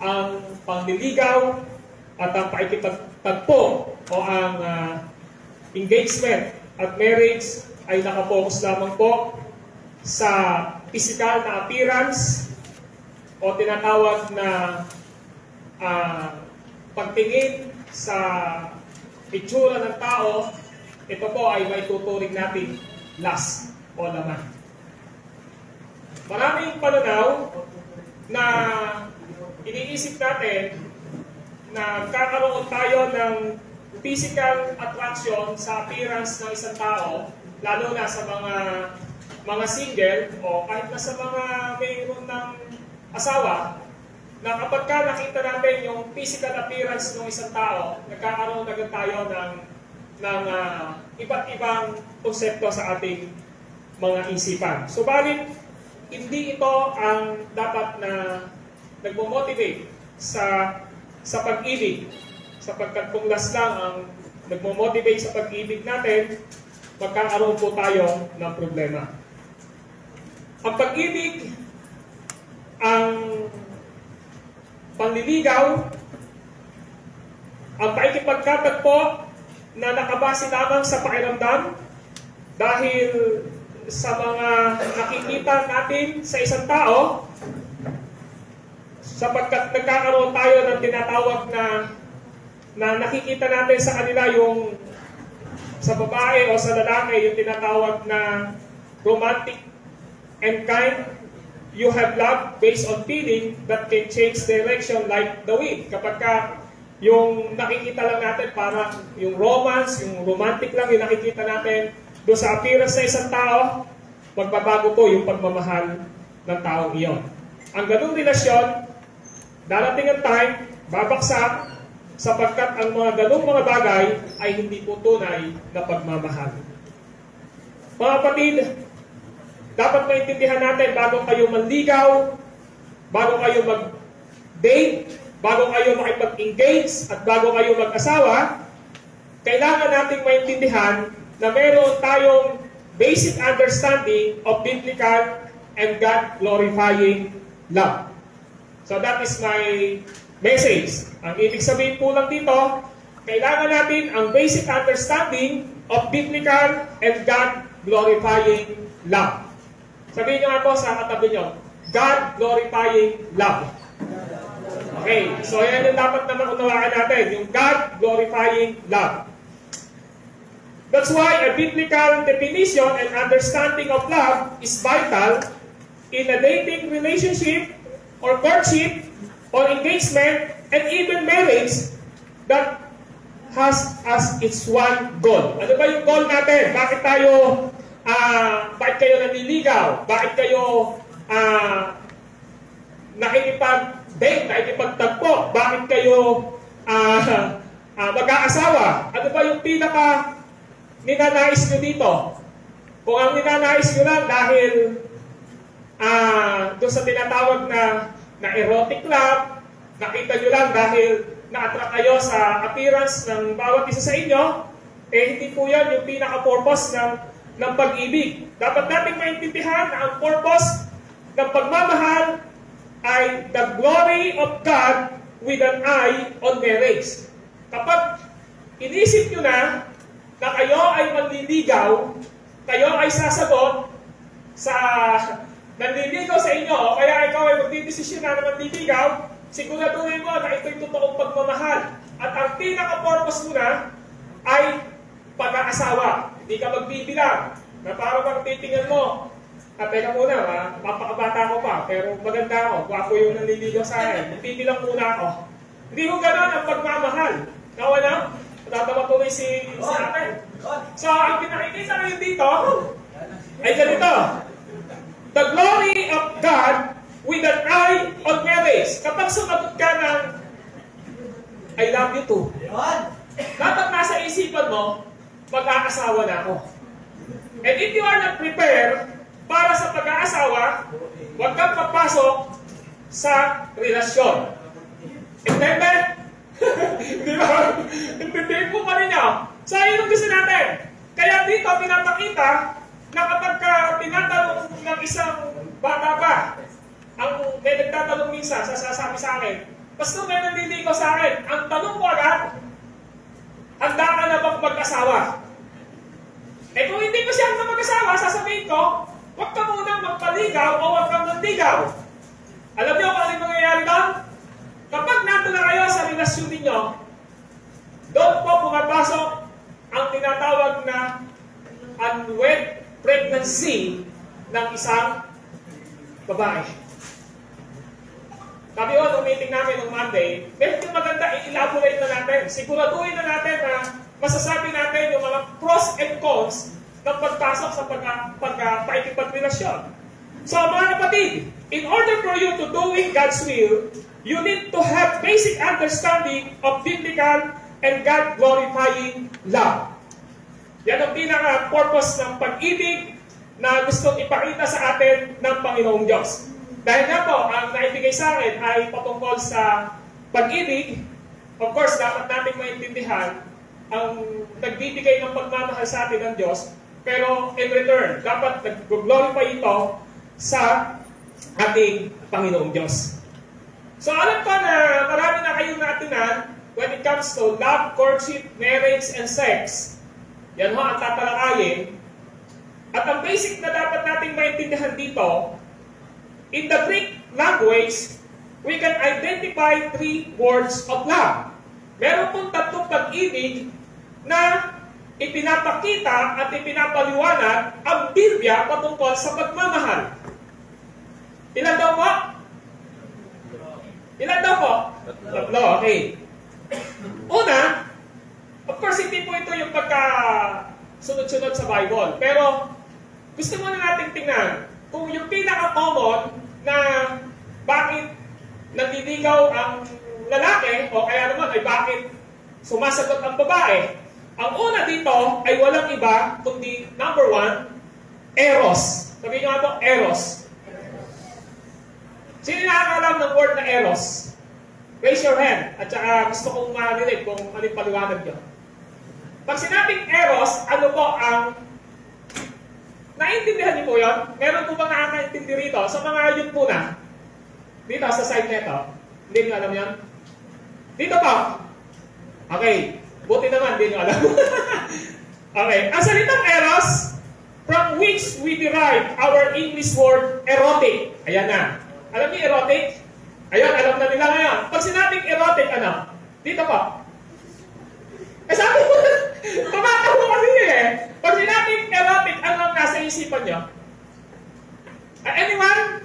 ang pangliligaw at ang pakikipagtagpo o ang engagement at marriage ay nakapokus lamang po sa physical na appearance o tinatawag na pagtingin sa itsura ng tao. Ito po ay may tuturing natin lust o laman. Maraming pananaw na iniisip natin na kakaroon tayo ng physical attraction sa appearance ng isang tao, lalo na sa mga single o kahit na sa mga mayroon ng asawa, na kapag ka nakita natin yung physical appearance ng isang tao, nagkakaroon agad tayo ng iba't ibang konsepto sa ating mga isipan. Subalit, hindi ito ang dapat na nagmo-motivate sa pag-ibig. Sapagkat kung last lang ang nagmo-motivate sa pag-ibig natin, magkakaroon po tayo ng problema. Ang pag-ibig, ang panliligaw, ang pakikipagkatagpo na nakabase lamang sa pakiramdam dahil sa mga nakikita natin sa isang tao, sapagkat nagkakaroon tayo ng tinatawag na nakikita natin sa kanila yung sa babae o sa lalaki yung tinatawag na romantic and kind. You have love based on feeling that can change direction like the wind. Kapag ka yung nakikita lang natin parang yung romance, yung romantic lang yung nakikita natin doon sa appearance sa isang tao, magbabago po yung pagmamahal ng taong iyon. Ang ganung relasyon, darating ang time, babaksak, sapagkat ang mga ganung mga bagay ay hindi po tunay na pagmamahal. Mga kapatid, dapat maintindihan natin bago kayo manligaw, bago kayo mag-date, bago kayo makipag-engage, at bago kayo mag-asawa, kailangan nating maintindihan na meron tayong basic understanding of biblical and God-glorifying love. So that is my message. Ang ibig sabihin po lang dito, kailangan natin ang basic understanding of biblical and God-glorifying love. Sabihin nyo nga po sa katabi nyo, God-glorifying love. Okay, so yan yung dapat naman unawaan natin, yung God-glorifying love. That's why a biblical definition and understanding of love is vital in a dating relationship or courtship or engagement and even marriage that has as its one goal. Ano ba yung goal natin? Bakit kayo nanliligaw? Bakit kayo nakikipag-date, nakikipagtagpo? Bakit kayo mag-aasawa? Ano ba yung pinaka ninanais nyo dito? Kung ang ninanais nyo lang dahil doon sa tinatawag na erotic love, nakita nyo lang dahil na-attract kayo sa appearance ng bawat isa sa inyo, hindi po yan yung pinaka-purpose ng pag-ibig. Dapat natin maintindihan na ang purpose ng pagmamahal ay the glory of God with an eye on marriage. Kapag inisip nyo na kayo ay manliligaw, kayo ay sasagot sa nanliligaw sa inyo, o kaya ikaw ay magdidesisyon na manliligaw, siguraduhin mo na ito'y totoong pagmamahal. At ang pinaka-purpose mo na ay pag-aasawa. Hindi ka magbibilang na parang bang titingnan mo. Teka muna, mapakabata ko pa, pero maganda ako, gwapo yung nanliligaw sa akin. Magbibilang muna ako. Hindi mo gano'n ang pagmamahal. Kawa na? Natatawa tuloy si akin. So, ang pinakikita ngayon dito ay ganito. The glory of God with an eye on marriage. Kapag sumagot ka ng I love you too, dapat nasa isipan mo, mag-aasawa na ako. And if you are not prepared para sa pag-aasawa, huwag kang papasok sa relasyon. Intended? Di ba? Intindihin po pa rin niyo. So, yun ang gusto natin. Kaya dito, pinapakita na kapag tinatanong ng isang bata ba, may nagtatanong minsan, sasabi sa akin, Pastor, may nandiligaw sa akin. Ang tanong ko agad, handa ka na bang mag-asawa? Eh kung hindi pa siya na mag-asawa, sasabihin ko, huwag ka munang magpaligaw o huwag kang nandigaw. Alam niyo kung ano yung mangyayari doon? Kapag nandun na kayo sa relasyon ninyo, doon po pumapasok ang tinatawag na unwed pregnancy ng isang babae. Sabi ko, nung meeting namin nung Monday, medyo maganda, i-elaborate na natin. Siguraduhin na natin na masasabi natin yung mga pros and cons ng pagpasok sa pagkakapag-relasyon. So mga kapatid, in order for you to doing God's will, you need to have basic understanding of biblical and God-glorifying love. Yan ang pinaka-purpose ng pag-ibig na gustong ipakita sa atin ng Panginoong Diyos. Dahil nga po, ang naibigay sa akin ay patungkol sa pag-ibig. Of course, dapat natin maintindihan ang nagbibigay ng pagmamahal sa atin ng Diyos. Pero in return, dapat nag-glorify ito sa ating Panginoong Diyos. So alam ko na marami na kayong natinan when it comes to love, courtship, marriage, and sex. Yan ho ang tatalakayin. At ang basic na dapat nating maintindihan dito, in the Greek language, we can identify 3 words of love. Meron pong 3 pag-ibig na ipinapakita at ipinapaliwanag ang Biblia patungkol sa pagmamahal. Ilan daw po? Ilan daw po? 3, okay. Una, of course, hindi po ito yung pagka-sunod-sunod sa Bible. Pero, gusto muna natin tingnan kung yung pinaka-common na bakit nandiligaw ang lalaki o kaya naman ay bakit sumasagot ang babae. Ang una dito ay walang iba kundi number 1, eros. Sabihin nyo nga po, eros. Sino nakakalam ng word na eros? Raise your hand at saka gusto kong marinig kung ano yung paliwanag nyo. Pag sinabing eros, ano po ang naintindihan niyo po yun? Meron po bang nakakaintindi rito? Sa mga yun po na. Dito, sa side neto. Hindi niyo alam yan? Dito po. Okay. Buti naman, hindi niyo alam. Okay. Ang salitang eros, from which we derive our English word erotic. Ayan na. Alam niyo erotic? Ayan, alam na nila ngayon. Pag sinabing erotic, ano? Dito po. Eh sabi ko, tumatawa kasi eh. Pag sinabing erotic, ano ang nasa isipan nyo? Anyone?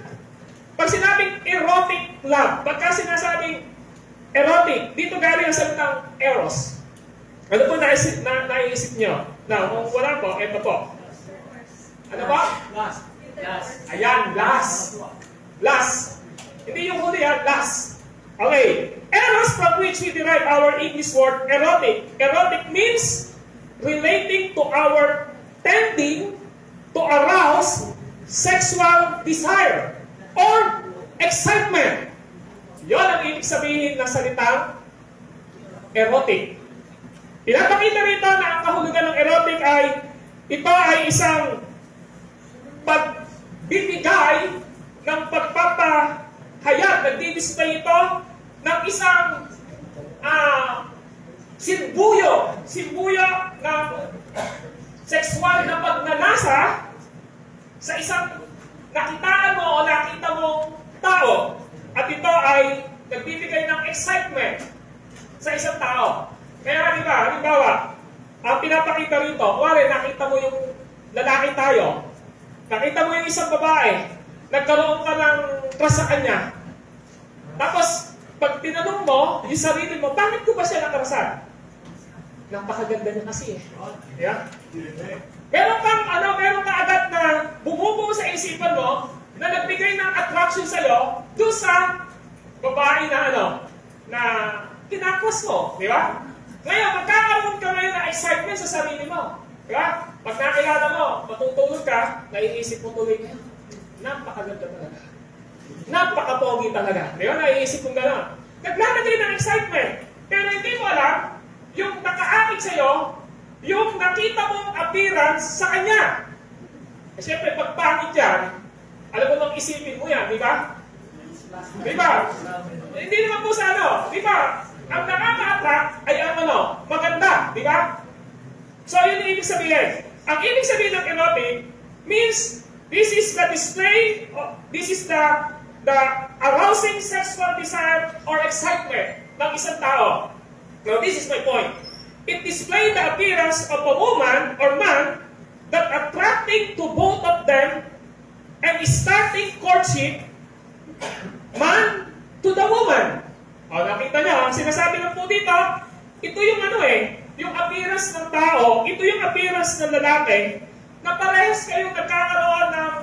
Pag sinabing erotic love, pagka sinasabing erotic, dito galing ang salitang eros. Ano po naisip nyo? Now, kung wala po, ito po. Ano po? Last. Ayan, last. Last. Hindi yung huli yan, last. Okay. Eros, from which we derive our English word erotic. Erotic means relating to our tending to arouse sexual desire or excitement. Yon ang ibig sabihin ng salitang erotic. Pinapakita rito na ang kahulugan ng erotic ay ito ay isang pagbibigay ng pagpapahayag. Nagdi-display ito ng isang simbuyo ng sexual na pagnanasa sa isang nakitaan mo o nakita mong tao. At ito ay nagbibigay ng excitement sa isang tao. Kaya halimbawa, ang pinapakita rito, kuwari nakita mo yung lalaki tayo, nakita mo yung isang babae, nagkaroon ka ng crush sa kanya. Tapos, pag tinanong mo, yung sarili mo, bakit ko ba siya nakarasan? Napakaganda niya kasi eh. Yeah? Meron ka agad na bumubuo sa isipan mo na nagbigay ng attraction sa'yo doon sa babae na na kinakras mo. Di ba? Ngayon, magkakaroon ka ngayon ng excitement sa sarili mo. Di ba? Pag nakilala mo, matutulog ka, naiisip mo tuloy ngayon. Napakaganda talaga. Napaka-pogi talaga. Di ba? Naiisip mo gano'n. Naglalagay ng excitement. Pero hindi mo alam, yung nakaakit sa'yo, yung nakita mong appearance sa kanya. Eh, siyempre, pag pangit yan, alam mo nang isipin mo yan, di ba? Di ba? Hindi naman po sa iba, ang nakaka-attract ay ang maganda, di ba? So, yun yung ibig sabihin. Ang ibig sabihin ng erotic means this is the display, this is the arousing sexual desire or excitement ng isang tao. Now, this is my point. It displays the appearance of a woman or man that attracting to both of them and starting courtship man to the woman. O, nakita niyo, sinasabi lang po dito, ito yung yung appearance ng tao, ito yung appearance ng lalaki, na parehas kayong nagkakaroon ng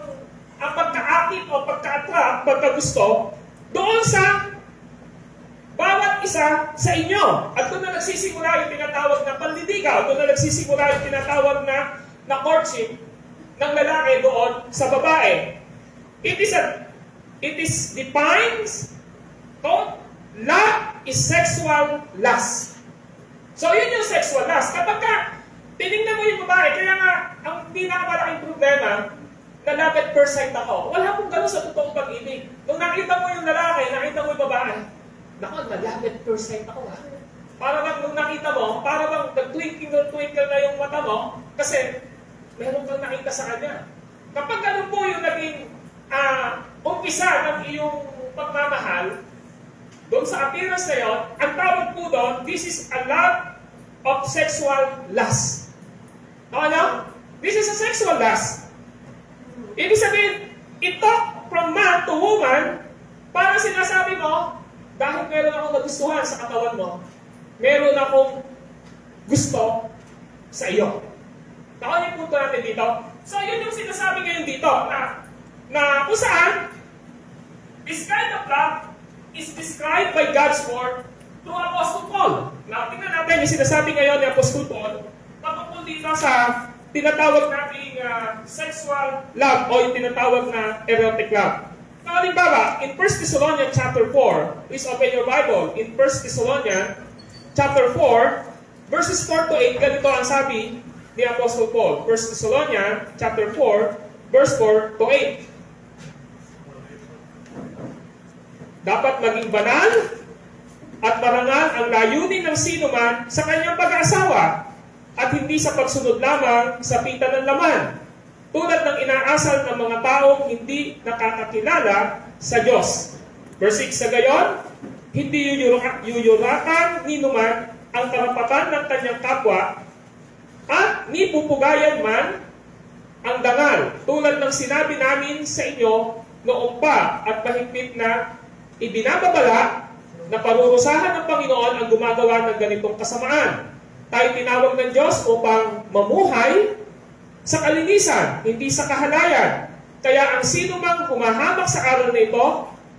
pagka-akit o pagka-attract, pagka-gusto, doon sa bawat isa sa inyo. At doon na nagsisimula yung tinatawag na panliligaw, doon na nagsisimula yung tinatawag na courtship ng lalaki doon sa babae. It is defines love is sexual lust. So, yun yung sexual lust. Kapag tinignan mo yung babae, kaya nga, ang pinakamalaking problema, na love at first sight ako. Wala akong gano'n sa totoong pag-ibig. Nung nakita mo yung lalaki, nakita mo yung babae, naku, na-love at first sight ako ha. Para bang nung nakita mo, para bang nag-twinkle na yung mata mo, kasi meron kang nakita sa kanya. Kapag gano'n po yung naging umpisa ng iyong pagmamahal, doon sa appearance na yun, ang tawag po doon, this is a love of sexual lust. Ano? This is a sexual lust. Ibig sabihin, ito from man to woman, parang sinasabi mo, dahil meron akong nagustuhan sa katawan mo, meron akong gusto sa iyo. Ako yung punto natin dito. So, yun yung sinasabi ngayon dito, na kung saan, this kind of love is described by God's Word through Apostle Paul. Now, tingnan natin yung sinasabi ngayon ni Apostle Paul patungkol dito sa tinatawag nating sexual love o yung tinatawag na erotic love. Now, halimbawa, in 1 Thessalonians chapter 4, please open your Bible. In 1 Thessalonians chapter 4, verses 4 to 8, ganito ang sabi ni Apostle Paul. 1 Thessalonians chapter 4, verse 4 to 8. Dapat maging banal at marangal ang layunin ng sino man sa kanyang pag-aasawa at hindi sa pagsunod lamang sa pita ng laman, tulad ng inaasal ng mga taong hindi nakakakilala sa Diyos. Verse 6, sa gayon, hindi yuyurakan ni numan ang karapatan ng kanyang kapwa at ni pupugayan man ang dangal, tulad ng sinabi namin sa inyo noong pa at mahigpit na ibinababala na parurusahan ng Panginoon ang gumagawa ng ganitong kasamaan. Tayo tinawag ng Diyos upang mamuhay sa kalinisan, hindi sa kahalayan. Kaya ang sino mang humahamak sa aral na ito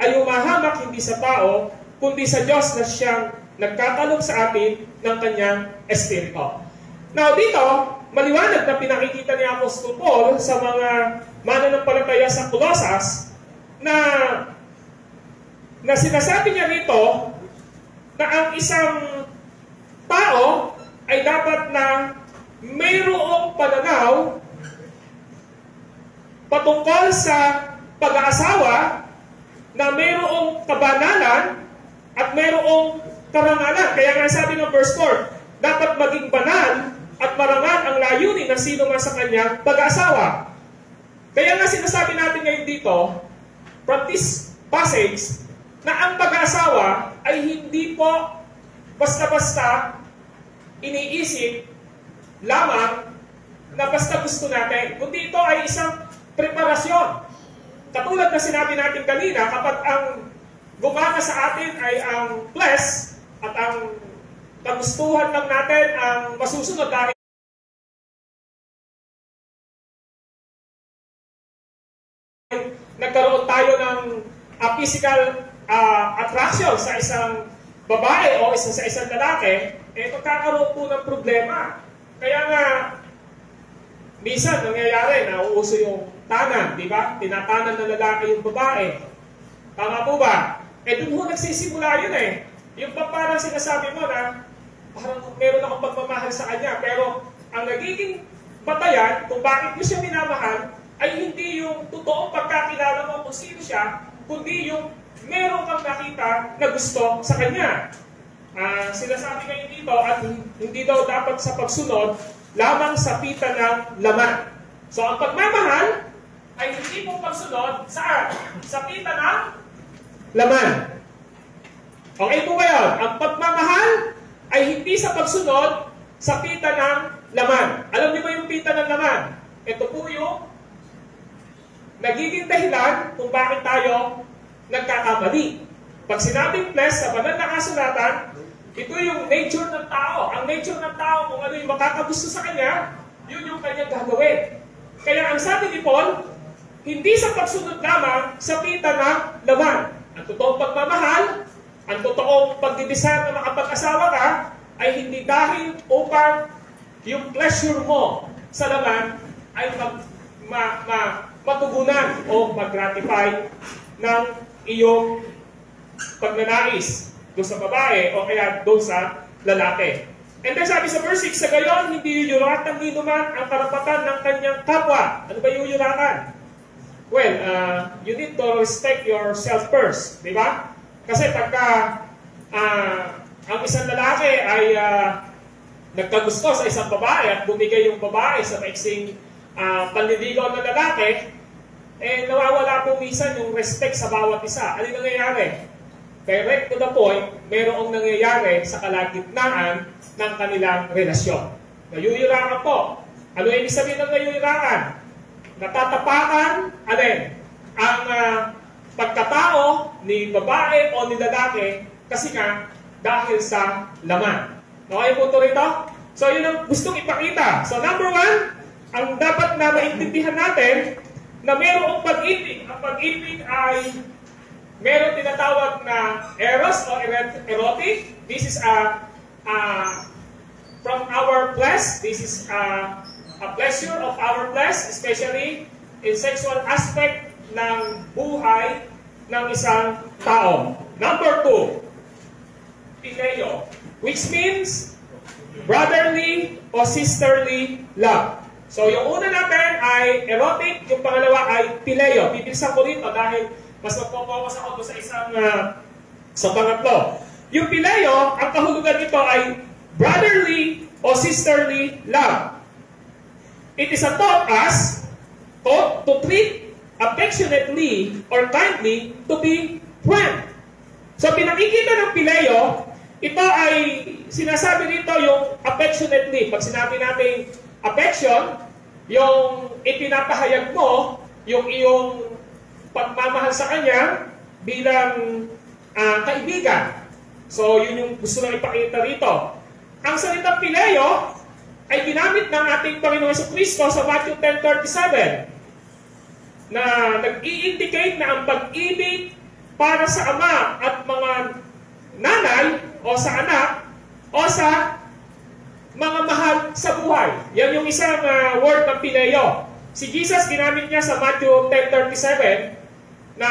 ay humahamak hindi sa tao, kundi sa Diyos na siyang nagkakalog sa atin ng kanyang espiritu. Now dito, maliwanag na pinakikita ni Apostol Paul sa mga mananampalataya sa Colossus na sinasabi niya rito na ang isang tao ay dapat na mayroong pananaw patungkol sa pag-aasawa na mayroong kabanalan at mayroong karangalan. Kaya nga sabi ng verse 4, dapat maging banal at marangal ang layunin ng sino man sa kanya pag-aasawa. Kaya nga sinasabi natin ngayon dito, from this passage, na ang pag-aasawa ay hindi po basta-basta iniisip lamang na basta gusto natin, kundi ito ay isang preparasyon. Katulad na sinabi natin kanina, kapag ang gumana sa atin ay ang flesh at ang kagustuhan lang natin ang masusunod dahil nagkaroon tayo ng physical attraction sa isang babae o sa isang lalaki, magkakaroon po ng problema. Kaya nga, minsan nangyayari na uuso yung tanan, di ba? Tinatanan ng lalaki yung babae. Tama po ba? Doon ho nagsisimula yun Yung parang sinasabi mo na parang meron akong pagmamahal sa kanya, pero ang nagiging batayan kung bakit mo siya minamahal ay hindi yung totoong pagkakilala mo kung sino siya, kundi yung meron kang nakita na gusto sa kanya. Sinasabi ngayon dito at hindi daw dapat sa pagsunod lamang sa pita ng laman. So ang pagmamahal ay hindi po pagsunod saan? Sa pita ng laman. Okay po ba yun? Ang pagmamahal ay hindi sa pagsunod sa pita ng laman. Alam niyo ba yung pita ng laman? Ito po yung nagiging dahilan kung bakit tayo nagkakamali. Pag sinabing flesh sa banal na kasulatan, ito yung nature ng tao. Ang nature ng tao, kung ano yung makakagusto sa kanya, yun yung kanyang gagawin. Kaya ang sabi ni Paul, hindi sa pagsunod lamang sa pita ng laman. Ang totoong pagmamahal, ang totoong pagdidesire na makapag-asawa ka, ay hindi dahil upang yung pleasure mo sa laman ay matugunan o mag-gratify ng iyong pagnanais doon sa babae o kaya doon sa lalaki. And then sabi sa verse 6, sa gayon, hindi yuyuratan ni naman ang karapatan ng kanyang kapwa. Ano ba yuyuratan? Well, you need to respect yourself first, di ba? Kasi pagka ang isang lalaki ay nagkagusto sa isang babae at bumigay yung babae sa maiksing panliligaw ng lalaki, nawawala po minsan yung respect sa bawat isa. Ano yung nangyayari? Direct to the point, mayroong nangyayari sa kalagitnaan ng kanilang relasyon. Nayuyurakan po. Ano ibig sabihin ng nayuyurakan? Natatapakan, ang pagkatao ni babae o ni lalaki kasi nga dahil sa laman. Okay po ito rito? So yun ang gustong ipakita. So number one, ang dapat na maintindihan natin na mayroong pag-ibig. Ang pag-ibig ay meron tinatawag na eros o erotic. This is from our flesh. This is a pleasure of our flesh, especially in sexual aspect ng buhay ng isang tao. Number two, phileo, which means brotherly o sisterly love. So yung una natin ay erotic, yung pangalawa ay phileo. Bibilisan ko dito dahil mas magpo-focus ako sa isang sa pangatlo. Yung phileo, ang kahulugan nito ay brotherly o sisterly love. It is a taught us to treat affectionately or kindly to be friend. So pinakikita ng phileo, ito ay sinasabi dito yung affectionately. Pag sinabi natin affection, yung ipinapahayag mo, yung iyong pagmamahal sa kanya bilang kaibigan. So, yun yung gusto nang ipakita rito. Ang salitang phileo ay ginamit ng ating Panginoon Jesucristo sa Matthew 10:37 na nag-i-indicate na ang pag-ibig para sa ama at mga nanay o sa anak o sa mga mahal sa buhay. Yan yung isang word ng phileo. Si Jesus ginamit niya sa Matthew 10:37 na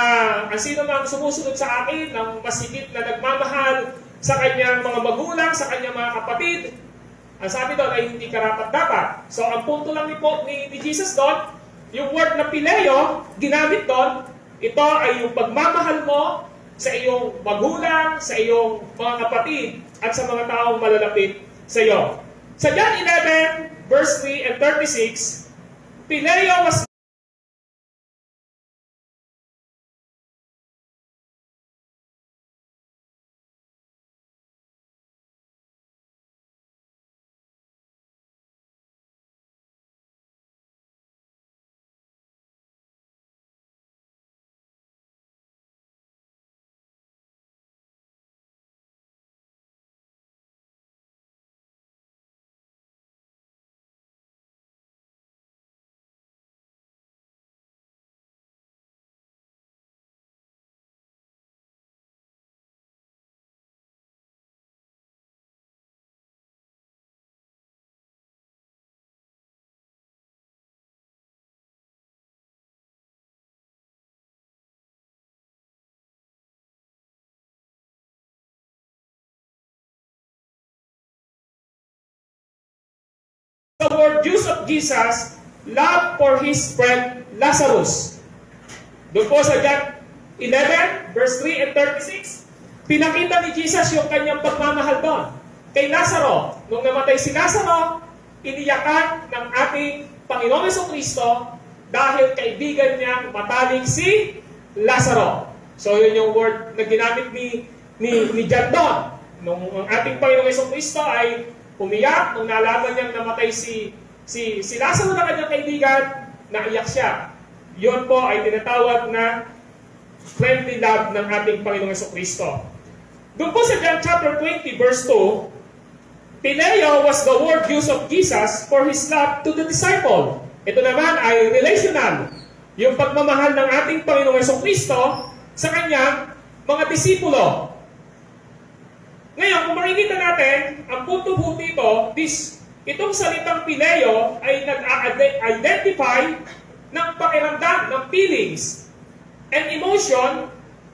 ang sino mang sumusunod sa akin ng masigit na nagmamahal sa kanyang mga magulang, sa kanyang mga kapatid, ang sabi doon ay hindi karapat-dapat. So ang punto lang ni Jesus doon, yung word na phileo, ginamit doon, ito ay yung pagmamahal mo sa iyong magulang, sa iyong mga kapatid, at sa mga taong malalapit sa iyo. Sa John 11, verse 3 and 36, phileo was the word use of Jesus, love for his friend Lazarus. Doon po sa John 11, verse 3 and 36, pinakita ni Jesus yung kanyang pagmamahal doon. Kay Lazaro, nung namatay si Lazaro, iniyakan ng ating Panginoong Jesucristo dahil kaibigan niyang matalik si Lazaro. So yun yung word na ginamit ni John doon. Nung ang ating Panginoong Jesucristo ay umiyak, nung nalaman niyang namatay si Lazaro na kanyang kaibigan, naiyak siya. Yun po ay tinatawag na friendly love ng ating Panginoong Jesucristo. Doon po sa John chapter 20 verse 2, Phileo was the word used of Jesus for His love to the disciple. Ito naman ay relational. Yung pagmamahal ng ating Panginoong Jesucristo sa kanyang mga disipulo. Ngayon, kung makikita natin, ang punto po dito, itong salitang Phileo ay nag-identify ng pakiramdam, ng feelings, and emotion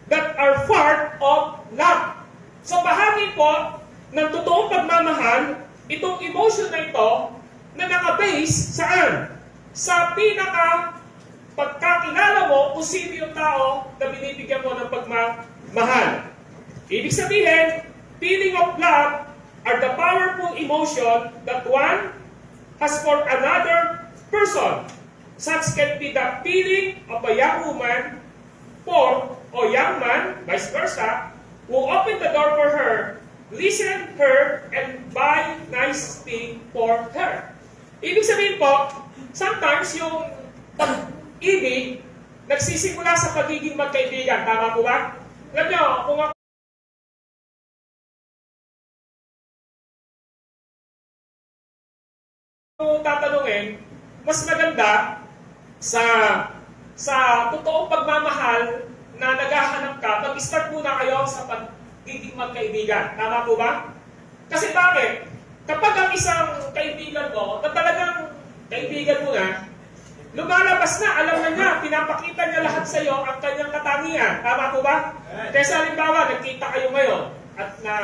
that are part of love. So bahagi po ng totoong pagmamahal, itong emotion na ito na nakabase saan? Sa pinaka pagkakilala mo kung sino yung tao na binibigyan mo ng pagmamahal. Ibig sabihin, feeling of love are the powerful emotion that one has for another person. Such can be the feeling of a young woman for a young man, vice versa, who opened the door for her, listen her, and buy nice thing for her. Ibig sabihin po, sometimes yung pag-ibig nagsisimula sa pagiging magkaibigan. Tama po ba? Alam nyo, kung ako tatanungin, mas maganda sa totoong pagmamahal na naghahanap ka, mag-start muna kayo sa pagiging magkaibigan. Tama po ba? Kasi bakit? Kapag ang isang kaibigan mo, na talagang kaibigan mo na, lumalabas na, alam na niya, pinapakita niya lahat sa iyo ang kanyang katangian. Tama po ba? Kaya sa halimbawa, nagkita kayo ngayon, at na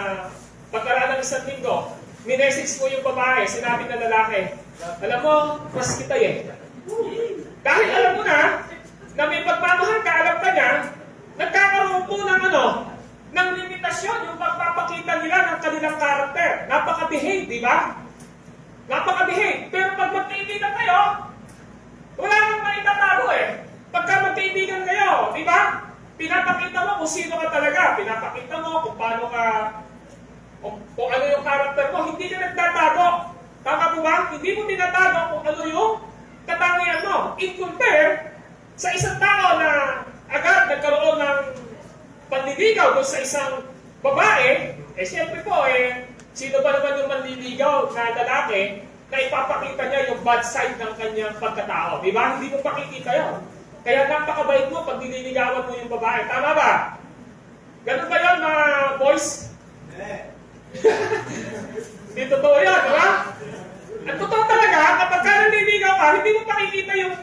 pagkaraan ng isang linggo, minessage mo yung babae, sinabi ng lalaki, alam mo, mas kita eh. Dahil alam mo na may pagmamahal ka, alam ka niya, nagkakaroon po ng limitasyon yung pagpapakita nila ng kanilang karakter. Napaka-behave, di ba? Napaka-behave. Pero pag magkaibigan kayo, wala nang maitatago eh. Pagka magkaibigan kayo, di ba? Pinapakita mo kung sino ka talaga. Pinapakita mo kung paano ka, kung ano yung karakter mo. Hindi ka nagtatago. Tama po ba? Hindi mo tinatago kung ano yung katangian mo. In compare sa isang tao na agad nagkaroon ng panliligaw doon sa isang babae, siyempre po, sino ba naman yung manliligaw na lalaki na ipapakita niya yung bad side ng kanyang pagkatao? Di ba? Hindi mo pakikita yun. Kaya napakabait mo pag nililigawan mo yung babae. Tama ba? Ganun ba yun, mga boys? Hindi totoo yun, di ba? Ang totoo talaga, kapag ka naliligaw ka, hindi mo pakikita yung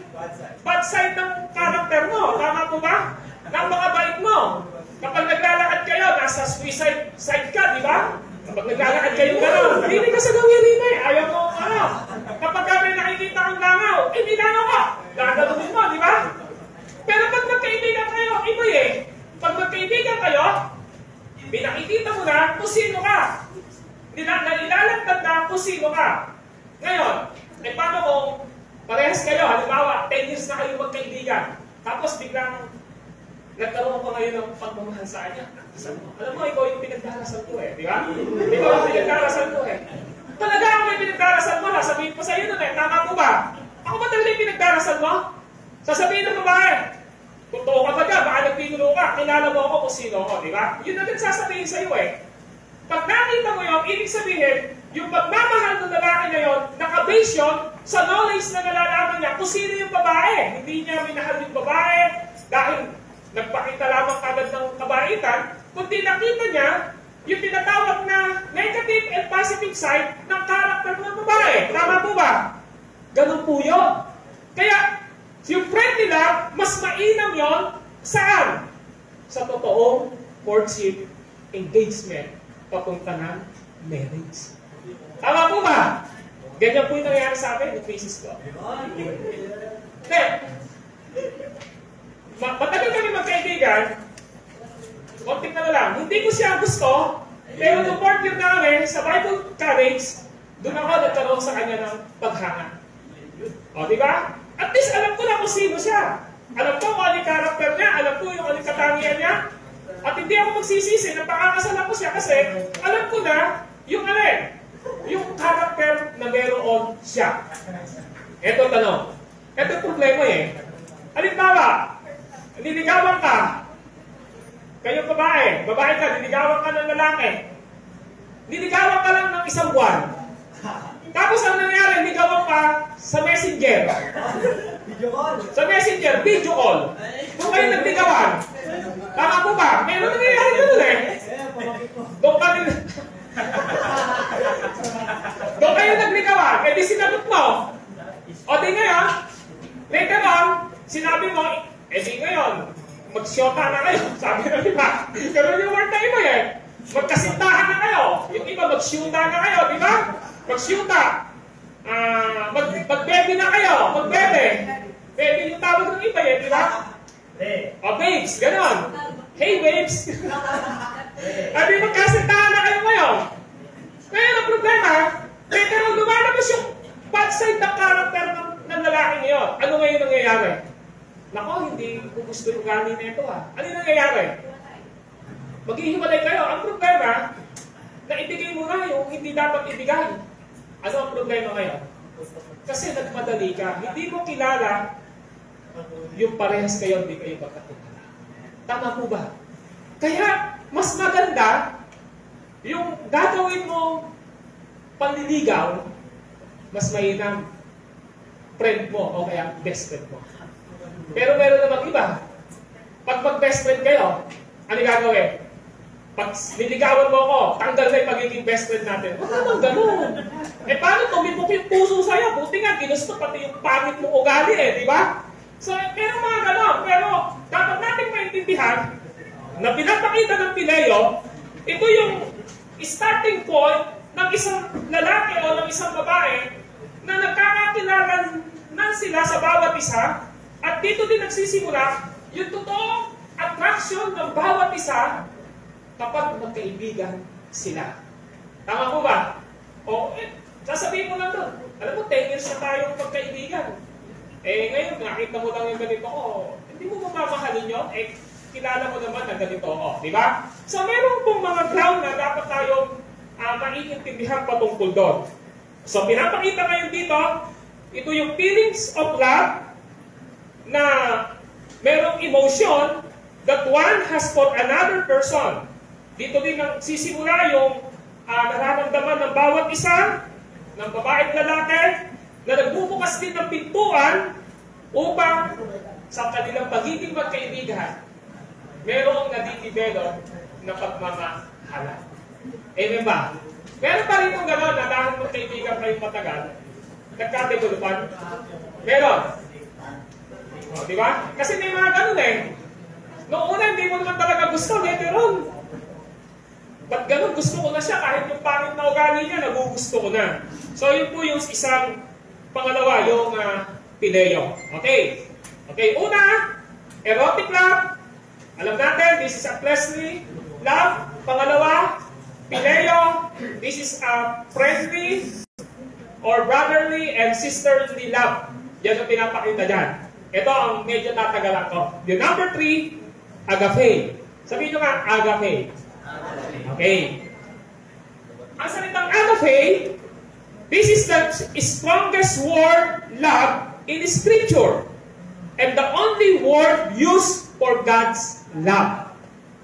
bad side ng karakter mo. Tama po ba? Napakabait mo. Kapag naglalakad kayo, nasa suicide side ka, di ba? Kapag naglalakad kayo gano'n, hindi ka sa gawin eh. Ayaw mo, Kapag may nakikita kang langaw, hindi langaw ka. Gagalunin mo, di ba? Pero pag magkaibigan kayo, iba eh. Pag magkaibigan kayo, pinakikita mo na kung sino ka. Nalilalagtad na kung sino ka. Ngayon, paano kung parehas kayo, halimbawa, 10 years na kayo magkaibigan, tapos biglang nagkaroon ko ngayon ng pagmamahal sa kanya. Alam mo, ikaw yung pinagdarasal ko eh, di ba? Ikaw yung pinagdarasal ko eh. Talaga ako yung pinagdarasal mo, sasabihin ko sa iyo nun eh, tama ko ba? Ako ba talaga yung pinagdarasal mo? Sasabihin ng babae, totoo ka ba dyan, baka nagpinulo ka, kilala mo ako kung sino ako, di ba? Yun ang nagsasabihin sa iyo eh. Pag nakita mo yun, ibig sabihin, yung pagmamahal ng lalaki na yun, nakabase yun sa knowledge na nalalaman niya kung sino yung babae. Hindi niya minahal yung babae dahil nagpakita lamang agad ng kabaitan, kundi nakita niya yung tinatawag na negative and positive side ng karakter ng babae. Tama po ba? Ganun po yun. Kaya, yung friendly love, mas mainam yun saan? Sa totoong courtship, engagement, papunta ng marriage. Tama po ba? Ganyan po yung nangyari sa akin, yung thesis ko. Then, matagal kami magkaibigan, konting na lang. Hindi ko siya gusto, pero nung fourth year namin, sa Bible College, doon ako nagkaroon sa kanya ng paghanga. O, di ba? At least alam ko na kung sino siya. Alam ko kung ano yung character niya, alam ko yung ano yung katangian niya. At hindi ako magsisisi na pakakasalan ko siya kasi alam ko na yung ano yung character na meron siya. Ito tanong. Ito problema eh. Halimbawa, niligawan ka. Kayong babae ka, niligawan ka ng lalaki. Niligawan ka lang ng isang buwan. Tapos ang nangyari, niligawan ka sa messenger. Video call. Sa messenger, video call. Doon kayo nagligawan. Tama po ba? Meron nangyayari doon eh. Doon kayo nagligawan. Eh di sinagot mo. O di ngayon, later on, sinabi mo, eh di ngayon, magsyota na kayo. Sabi na iba. Pero yung word na iba eh. Magkasintahan na kayo. Yung iba, magsyuta na kayo, di ba? Magsyuta. Magbebe na kayo. Magbebe. Bebe yung tawag ng iba eh, di ba? O babes, ganon. Hey babes. Abi magkasintahan na kayo ngayon. Kaya ang problema, pero lumalabas yung bad side ng karakter ng lalaki ngayon. Ano ngayon nangyayari? Nako, hindi ko gusto yung gani nito ah. Ano yung nangyayari? Maghihiwalay kayo. Ang problema, na ibigay mo na yung hindi dapat ibigay. Ano ang problema ngayon? Kasi nagmadali ka. Hindi mo kilala yung parehas kayo, hindi kayo magkakilala. Tama po ba? Kaya, mas maganda yung gagawin mo panliligaw, mas mainam friend mo o kaya best friend mo. Pero meron namang iba. Pag mag-best friend kayo, ano gagawin? Pag niligawan mo ako, tanggal na yung magiging best friend natin. Huwag naman ganun. Eh paano tumibok yung puso sa'yo? Buti nga, ginusto pati yung pangit mong ugali eh, di ba? So, meron mga ganon. Pero dapat natin maintindihan na pinapakita ng Pileo, ito yung starting point ng isang lalaki o ng isang babae na nagkakakilala na sila sa bawat isa at dito din nagsisimula yung totoong attraction ng bawat isa kapag magkaibigan sila. Tama po ba? O, sasabihin mo lang doon, alam mo, 10 years na tayong magkaibigan. Eh, ngayon, nakita mo lang yung ganito, hindi mo mamamahalin yun, kilala mo naman na ganito, di ba? So, meron pong mga ground na dapat tayong maiintindihan patungkol doon. So, pinapakita ngayon dito, ito yung feelings of love na merong emotion that one has for another person. Dito din sisimula yung nararamdaman ng bawat isa, ng babae at lalaki, na nagbubukas din ng pintuan upang sa kanilang pagiging magkaibigan, merong nadidevelop na pagmamahalan. Amen ba? Meron pa rin kung gano'n na dahil magkaibigan kayong matagal, nagkadevelopan? Meron. O, di ba? Kasi may mga gano'n eh. Noong una, hindi mo naman talaga gusto, later on. Ba't gano'n? Gusto ko na siya, kahit yung pangit na ugali niya, nagugusto ko na. So, yun po yung isang pangalawa, yung Pileo. Okay. Okay, una, erotic love. Alam natin, this is a fleshly love. Pangalawa, Pileo. This is a friendly or brotherly and sisterly love. Yan ang pinapakita dyan. Ito ang medyo tatagalan ko. The number 3, agape. Sabihin nyo nga, agape. Okay. Ang salitang agape, this is the strongest word, love, in Scripture. And the only word used for God's love.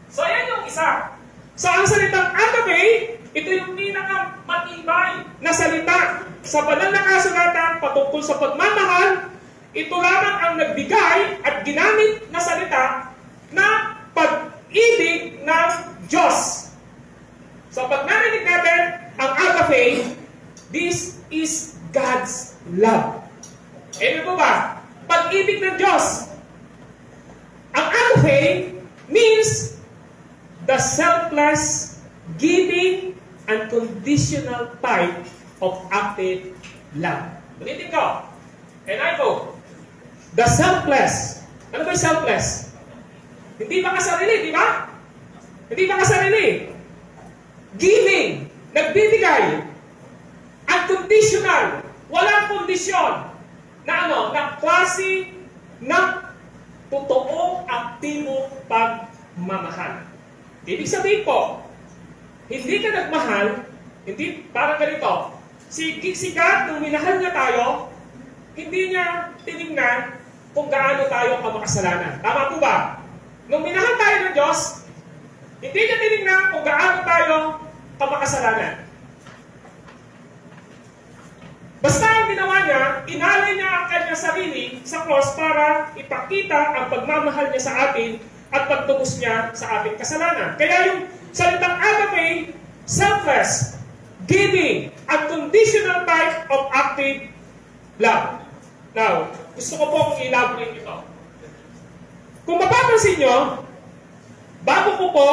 So, yan yung isa. So, ang salitang agape, ito yung pinakamatibay na salita sa banal na kasulatan patungkol sa pagmamahal. Ito lamang ang nagbigay at ginamit na salita na pag-ibig ng Diyos. So, pag narinig natin ang agape, this is God's love. Amen po ba? Pag-ibig ng Diyos. Ang agape means the selfless, giving, and conditional type of active love. Ulitin ko. And I go. The selfless. Ano ba yung selfless? Hindi makasarili, di ba? Hindi makasarili. Giving. Nagbibigay. Unconditional. Walang kondisyon. Na klase ng totoong aktibong pagmamahal. Ibig sabihin po, hindi ka nagmahal, hindi parang ganito. Si God, nung minahal niya tayo, hindi niya tinignan kung gaano tayo kamakasalanan. Tama po ba? Nung minahal tayo ng Diyos, hindi niya tinignan kung gaano tayo kamakasalanan. Basta ang ginawa niya, inalay niya ang kanyang sarili sa cross para ipakita ang pagmamahal niya sa atin at pagtubos niya sa ating kasalanan. Kaya yung salitang agape, selfless, giving, unconditional type of active love. Now, gusto ko pong elaborate ito. Kung mapapansin nyo, bago ko po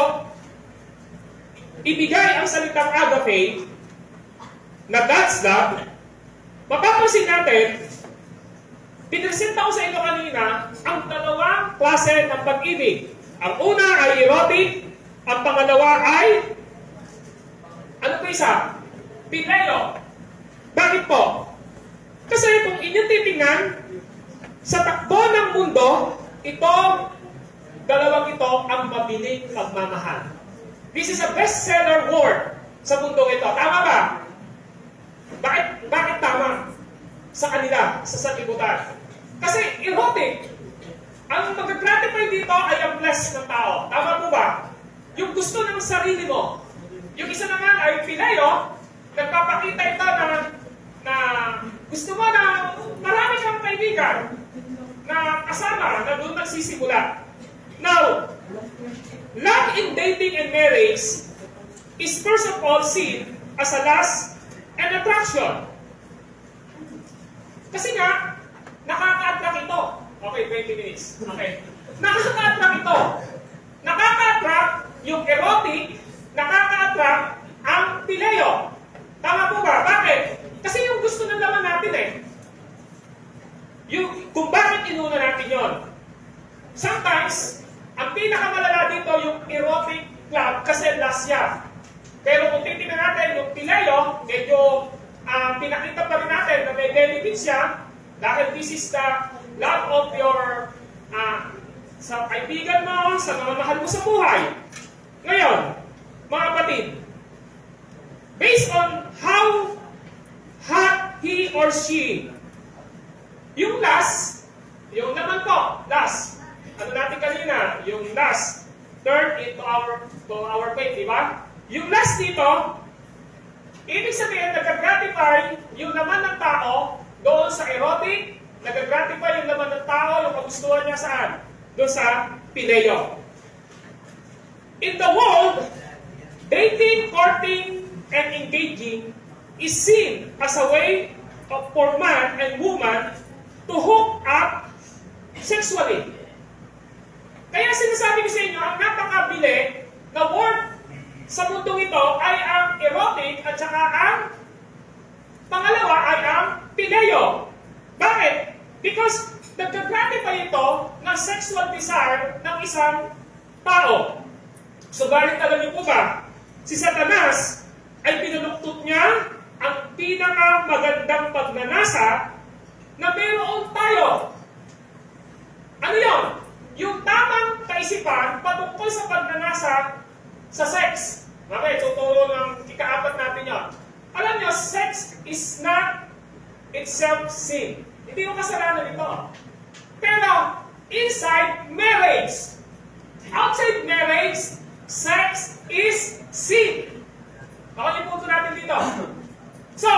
ibigay ang salitang agape na God's love, mapapansin natin, pinresenta ko sa inyo kanina ang dalawang klase ng pag-ibig. Ang una ay erotic, ang pangalawa ay, ano po isa? Pileo. Bakit po? Kasi kung inyong titingnan, sa takbo ng mundo, dalawang ito ang mabiling pagmamahal. This is a bestseller word sa mundong ito. Tama ba? Bakit tama? Sa kanila, sa sanlibutan. Kasi erotic. Ang mag-gratify dito ay ang bless ng tao. Tama po ba? Yung gusto ng sarili mo. Yung isa naman ay pileo, nagpapakita ito na gusto mo na marami kang kaibigan na kasama na doon nagsisimula. Now, love in dating and marriage is first of all seen as a lust and attraction. Kasi nga, nakaka-attract ito. Okay, 20 minutes. Okay. Nakaka-attract ito. Nakaka-attract yung erotic, nakaka-attract ang pileo. Tama po ba? Bakit? Kasi yung gusto na naman natin eh. Kung bakit inuna natin yon. Sometimes, ang pinakamalala dito yung erotic love kasi last siya. Pero kung titignan natin yung pileo, medyo pinakita pa rin natin na may benefits siya dahil this is the love of your sa kaibigan mo, sa mga mahal mo sa buhay. Ngayon, mga kapatid, based on how hot he or she, yung last, yung naman po, last, ano natin kanina, yung last, turn into our faith, di ba? Yung last dito, ibig sabihin, nag-gratify yung laman ng tao doon sa erotic, nag-gratify yung laman ng tao, yung kagustuhan niya saan? Doon sa pileo. In the world, dating, courting, and engaging is seen as a way for man and woman to hook up sexually. Kaya sinasabi ko sa inyo, ang napakabili na word sa mundong ito ay ang erotic at saka ang pangalawa ay ang pileo. Bakit? Because nag-gratify ito ng sexual desire ng isang tao. So, balik alam niyo po ba? Si Satanas ay pinuluktot niya ang pinakamagandang pagnanasa na meron tayo. Ano yun? Yung tamang kaisipan patungkol sa pagnanasa sa sex. Okay, tuturo ng ika-apat natin yun. Alam nyo, sex is not itself sin. Hindi yung kasalanan ito. Pero, inside marriage, outside marriage, sex is sin. Okay, yung punto natin dito. So,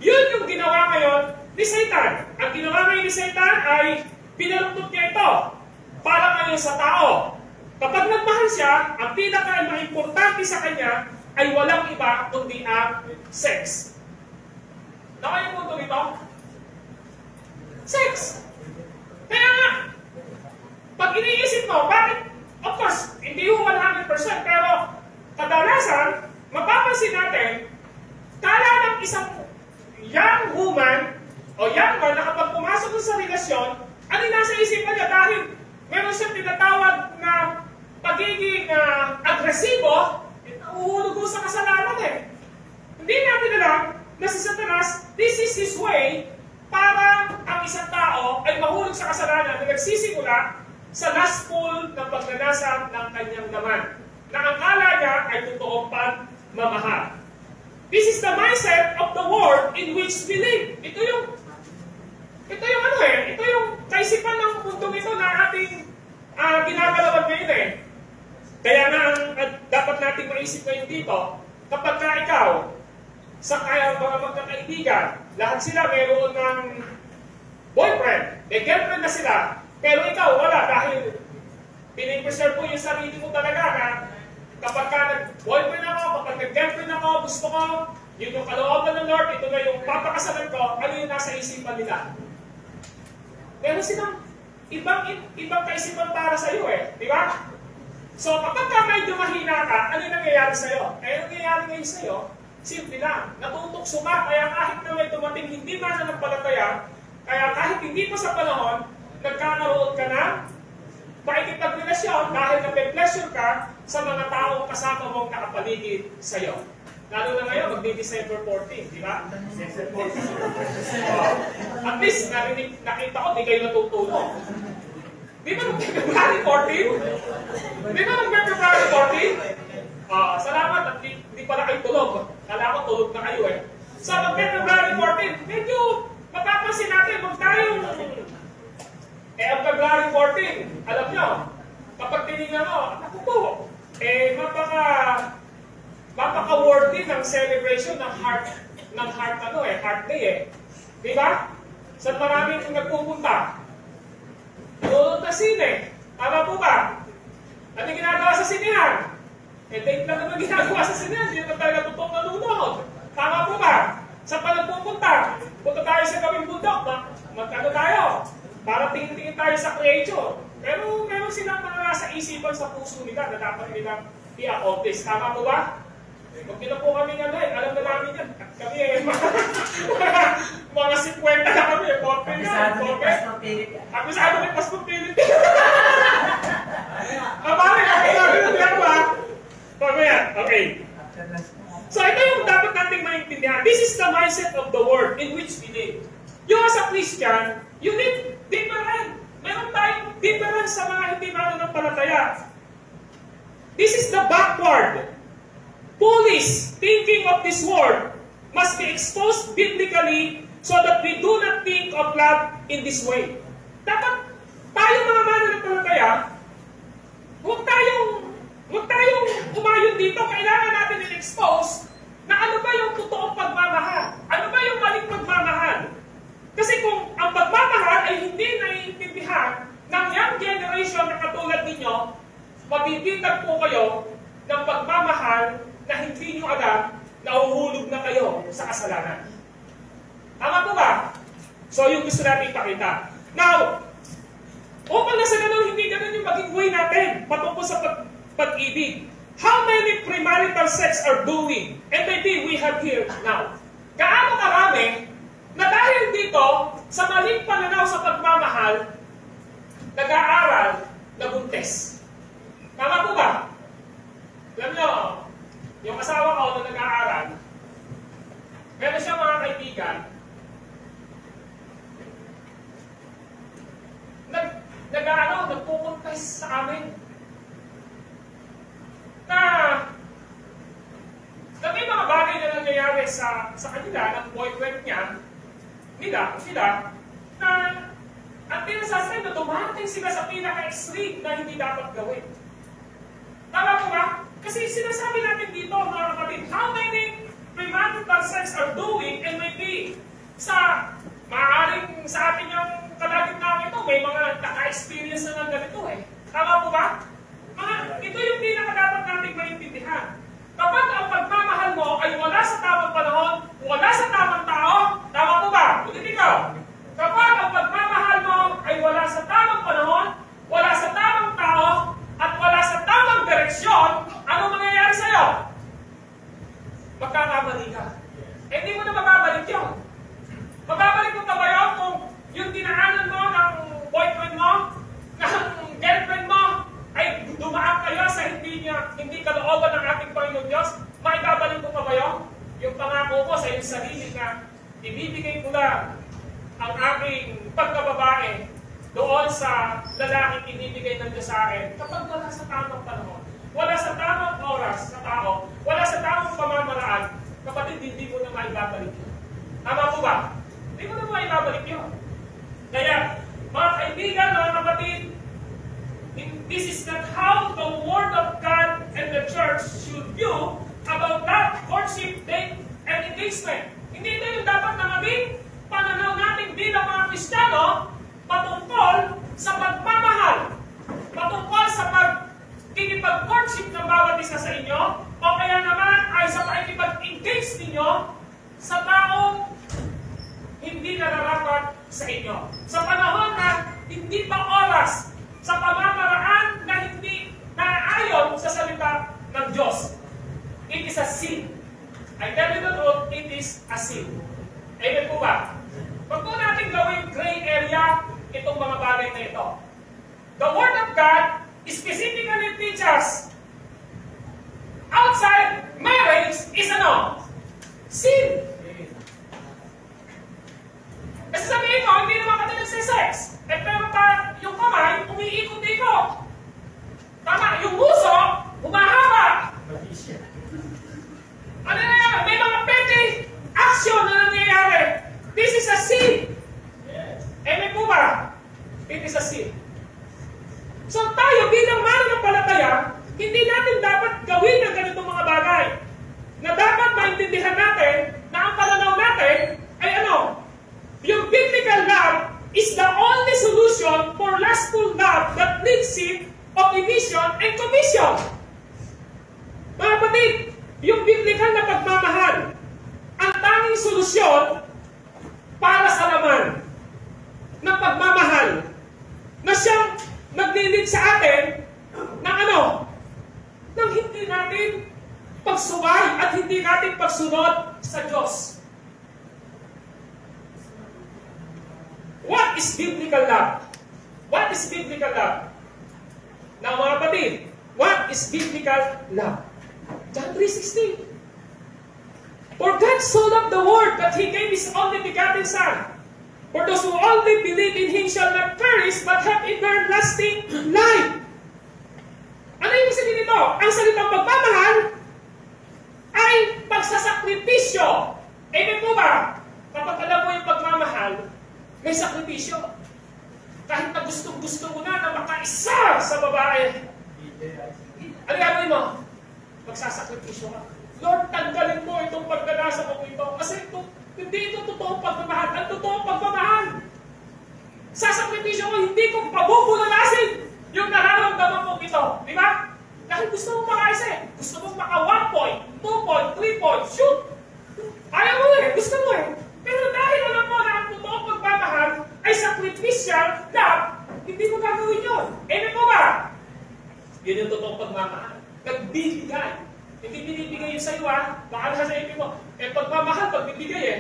yun yung ginawa ngayon ni Satan. Ang ginawa ngayon ni Satan ay pinaluktot niya ito para ngayon sa tao. Kapag nagmahal siya, ang pinaka-importante sa kanya ay walang iba kundi ang sex. Okay yung punto dito? Sex. Kaya nga, pag iniisip mo, bakit? Of course, hindi yung 100%, pero kadalasan, mapapansin natin, kala ng isang young woman o young man na kapag pumasok sa relasyon, ano nasa isipan niya dahil meron siyang tinatawag na pagiging agresibo, nahuhulog ko sa kasalanan eh. Hindi natin alam na si Satanas, this is his way para ang isang tao ay mahulog sa kasalanan na nagsisimula sa lustful ng pagnanasa ng kanyang laman, na ang kala niya ay totoong pagmamahal. This is the mindset of the world in which we live. Ito yung kaisipan ng mundo ito na ating ginagalawan ngayon eh. Kaya nga dapat nating maisip ngayon dito, kapag ka ikaw, sa mga magkakaibigan, lahat sila mayroon ng boyfriend, may girlfriend na sila, pero ikaw wala dahil pinipreserve mo yung sarili mo talaga na kapag ka nag-boyfriend ako, kapag nag-girlfriend ako, gusto ko, yun yung kalooban ng Lord, ito na yung papakasalan ko, ano yung nasa isipan nila. Meron silang ibang kaisipan para sa iyo eh, di ba? So kapag ka medyo mahina ka, ano yung nangyayari sa iyo? Ang nangyayari ngayon sa iyo, simple lang, natutukso ka, kaya kahit na may dumating hindi mananampalataya, kaya kahit hindi pa sa panahon, nagkakaroon ka na pakikipagrelasyon dahil na-pleasure ka sa mga taong kasama mong nakapaligid sa iyo. Lalo na ngayon, magdi-December 14, di ba? At least, nakita ko, di kayo natutulog. Di ba mag-February 14? Di ba mag-February 14? Salamat at di pala kayo tulog. Kala ko tulog na kayo eh. So, mag-February 14, medyo mapapansin natin, huwag tayong ang February 14, alam nyo, kapag tinignan mo, ako po, mapaka-worthy ng celebration ng heart day eh. Di ba? Sa maraming nagpupunta, doon na sine. Tama po ba? Ano ginagawa sa sinehan? Date lang naman ginagawa sa sinehan, hindi naman talaga totoong nanonood. Tama po ba? Sa panagpupunta, punta tayo sa gawing bundok, magkano tayo? Para tingin-tingin tayo sa creation. Pero meron silang mga nasa isipan sa puso nila na dapat nilang i-accomplish. Tama po ba? Huwag nyo na po kami alam na namin yan. Kami mga 50 na kami. Abisado ni Pastor Philip. Abali, namin yan ba? Pagmayan, okay. So ito yung dapat nating maintindihan. This is the mindset of the world in which we live. You as a Christian, you live different. Meron tayong difference sa mga hindi mananampalataya. This is the backward, foolish thinking of this world must be exposed biblically so that we do not think of love in this way. Dapat tayo mga mananampalataya, huwag tayong umayon dito. Kailangan natin i-expose na ano ba yung totoong pagmamahal? Ano ba yung maling pagmamahal? Kasi kung ang pagmamahal ay hindi naiintindihan ng young generation na katulad ninyo, mabibitag po kayo ng pagmamahal na hindi nyo alam na uhuhulog na kayo sa kasalanan. Tama po ba? So yung gusto natin ipakita. Now, upang na sa ganun, hindi ganun yung maging way natin patungkol sa pag-ibig. How many premarital sex are doing? And maybe we have here now. Gaano karami na dahil dito, sa maling pananaw sa pagmamahal, nag-aaral na buntes. Tama po ba? Alam nyo, yung asawa ko na nag-aaral, meron siya mga kaibigan, nagpupuntas sa amin na may mga bagay na nangyayari sa kanila, ng boyfriend nila, na ang pinasasay na dumating sila sa pinaka-extreme na hindi dapat gawin. Tama po ba? Kasi sinasabi natin dito, mga kapatid, how many premarital sex are doing and maybe maaaring sa atin yung kalagitnaan ito, may mga naka-experience na ng ganito eh. Tama po ba? Ito yung pinaka-dapat natin maintindihan. Kapag ang pagmamahal mo ay wala sa tamang panahon, wala sa tamang tao, tama po ba? Ulitin ko. Kapag ang pagmamahal mo ay wala sa tamang panahon, wala sa tamang tao, at wala sa tamang direksyon, ano mangyayari sa'yo? Magkakamali ka. Hindi mo na mababalik yun. Mababalik mo ba yun kung yung dinaanan mo ng boyfriend mo, ng girlfriend mo, ay dumaan kayo kalooban ng ating Panginoon Diyos, maibabalik mo pa ba yun? Yung pangako ko sa iyong sarili na ibibigay ko lang ang aking pagkababae doon sa lalaking inibigay ng Diyos sa akin kapag wala sa tamang panahon, wala sa tamang oras sa tao, wala sa tamang pamamaraan, kapatid, hindi mo na maibabalik yun. Tama po ba? Hindi mo na maibabalik yun. Kaya, mga kaibigan, mga kapatid, this is not how the Word of God and the church should view about that courtship, date, and engagement. Hindi ito yung dapat na maging pananaw natin bilang mga Kristiyano patungkol sa pagmamahal, patungkol sa pagkikipag-courtship ng bawat isa sa inyo, o kaya naman ay sa pakikipag-engage ninyo sa taong hindi nararapat sa inyo. Sa panahon na hindi pa oras, sa pamamaraan na hindi naayon sa salita ng Diyos. It is a sin. I tell you the truth, it is a sin. Amen po ba? Huwag po natin gawing gray area itong mga bagay na ito. The Word of God specifically teaches outside marriage is ano? Sin. Kasi sabihin mo, hindi naman ka nagsisex. Pero pa yung kamay, umiikot-ikot. Tama, yung puso, humahaba. Ano na yan? May mga petty action na nangyayari. This is a sin. Amen po ba? It is a sin. So tayo bilang mananampalataya, hindi natin dapat gawin ang ganitong mga bagay. Na dapat maintindihan natin na ang pananaw natin ay ano? Yung biblical love is the only solution for lustful love that leads sin of emission and commission. Mga kapatid, yung biblical na pagmamahal, ang tanging solusyon para sa laman ng pagmamahal na siyang naglilid sa atin ng ano? Ng hindi natin pagsuway at hindi natin pagsunod sa Diyos. What is biblical love? What is biblical love? Now mga kapatid, what is biblical love? John 3:16. For God so loved the world that He gave His only begotten Son. For those who only believe in Him shall not perish but have everlasting life. Ano yung sabihin nito? Ang salitang pagmamahal ay pagsasakripisyo. Amen po ba? Kapag alam mo yung pagmamahal, may sakripisyo. Kahit na gustong-gusto mo na makaisa sa babae. Ano gagawin mo? Magsasakripisyo ka. Lord, tanggalin mo itong pagkanasa ko ito. Kasi hindi ito totoong pagmamahal. Ang totoong pagmamahal. Sasakripisyo ko, hindi ko pabubulalasin yung nararamdaman mo ito. Di ba? Dahil gusto mong makaisa eh. Gusto mong maka 1 point, 2 point, 3 point, shoot. Ayaw mo eh. Gusto mo eh. Pero dahil alam mo na ang totoong pagmamahal ay sacrificial love, hindi mo gagawin yun. Amen po ba? Yun yung totoong pagmamahal. Nagbibigay. Hindi binibigay yun sa iyo ha. Baka naman sa ipin mo. Eh pagmamahal, pag bibigay eh.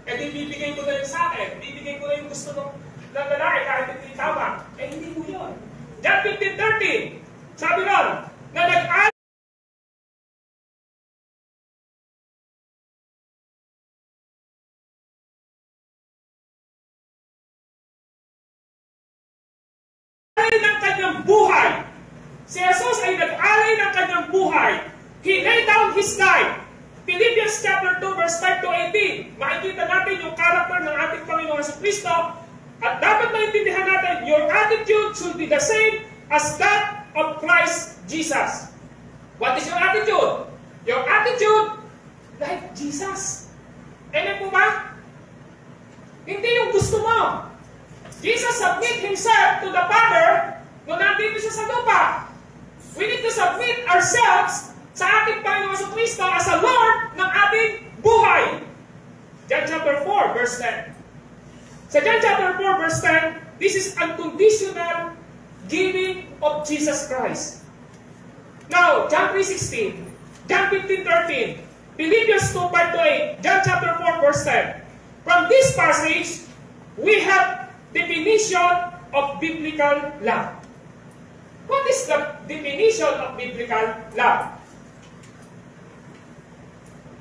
Eh di bibigay ko na yun sa akin. Bibigay ko na yung gusto ng lalaki kahit hindi tama. Eh hindi mo yun. John 15:13. Sabi ron, na nag-alay ng kanyang buhay. Si Jesus ay nag-alay ng kanyang buhay. He laid down His life. Philippians chapter 2 verse 5 to 18. Makikita natin yung character ng ating Panginoon sa Kristo. At dapat maintindihan natin, your attitude should be the same as that of Christ Jesus. What is your attitude? Your attitude like Jesus. Amen po ba? Hindi yung gusto mo. Jesus submit Himself to the Father nung nandito siya sa lupa. We need to submit ourselves sa ating Panginoon sa Kristo as a Lord ng ating buhay. John chapter 4 verse 10. Sa John chapter 4 verse 10, this is unconditional giving of Jesus Christ. Now, John 3:16, John 15:13, Philippians 2:5 to 8, John chapter 4 verse 10. From this passage, we have definition of biblical love. What is the definition of biblical love?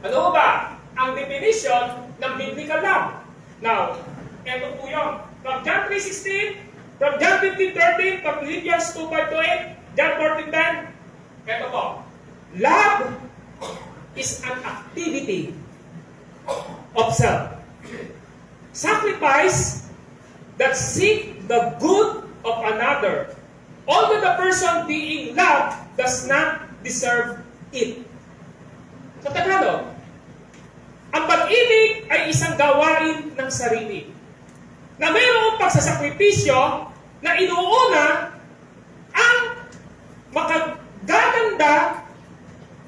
Ano ba ang definition ng biblical love? Now, eto po yun. From John 3:16, from John 15:13, from Philippians 2:5-8, John 14:10, eto po. Love is an activity of self. Sacrifice that seek the good of another, although the person being loved does not deserve it. Sa Tagalog, ang pag-ibig ay isang gawain ng sarili na mayroong pagsasakripisyo na inuuna ang makagaganda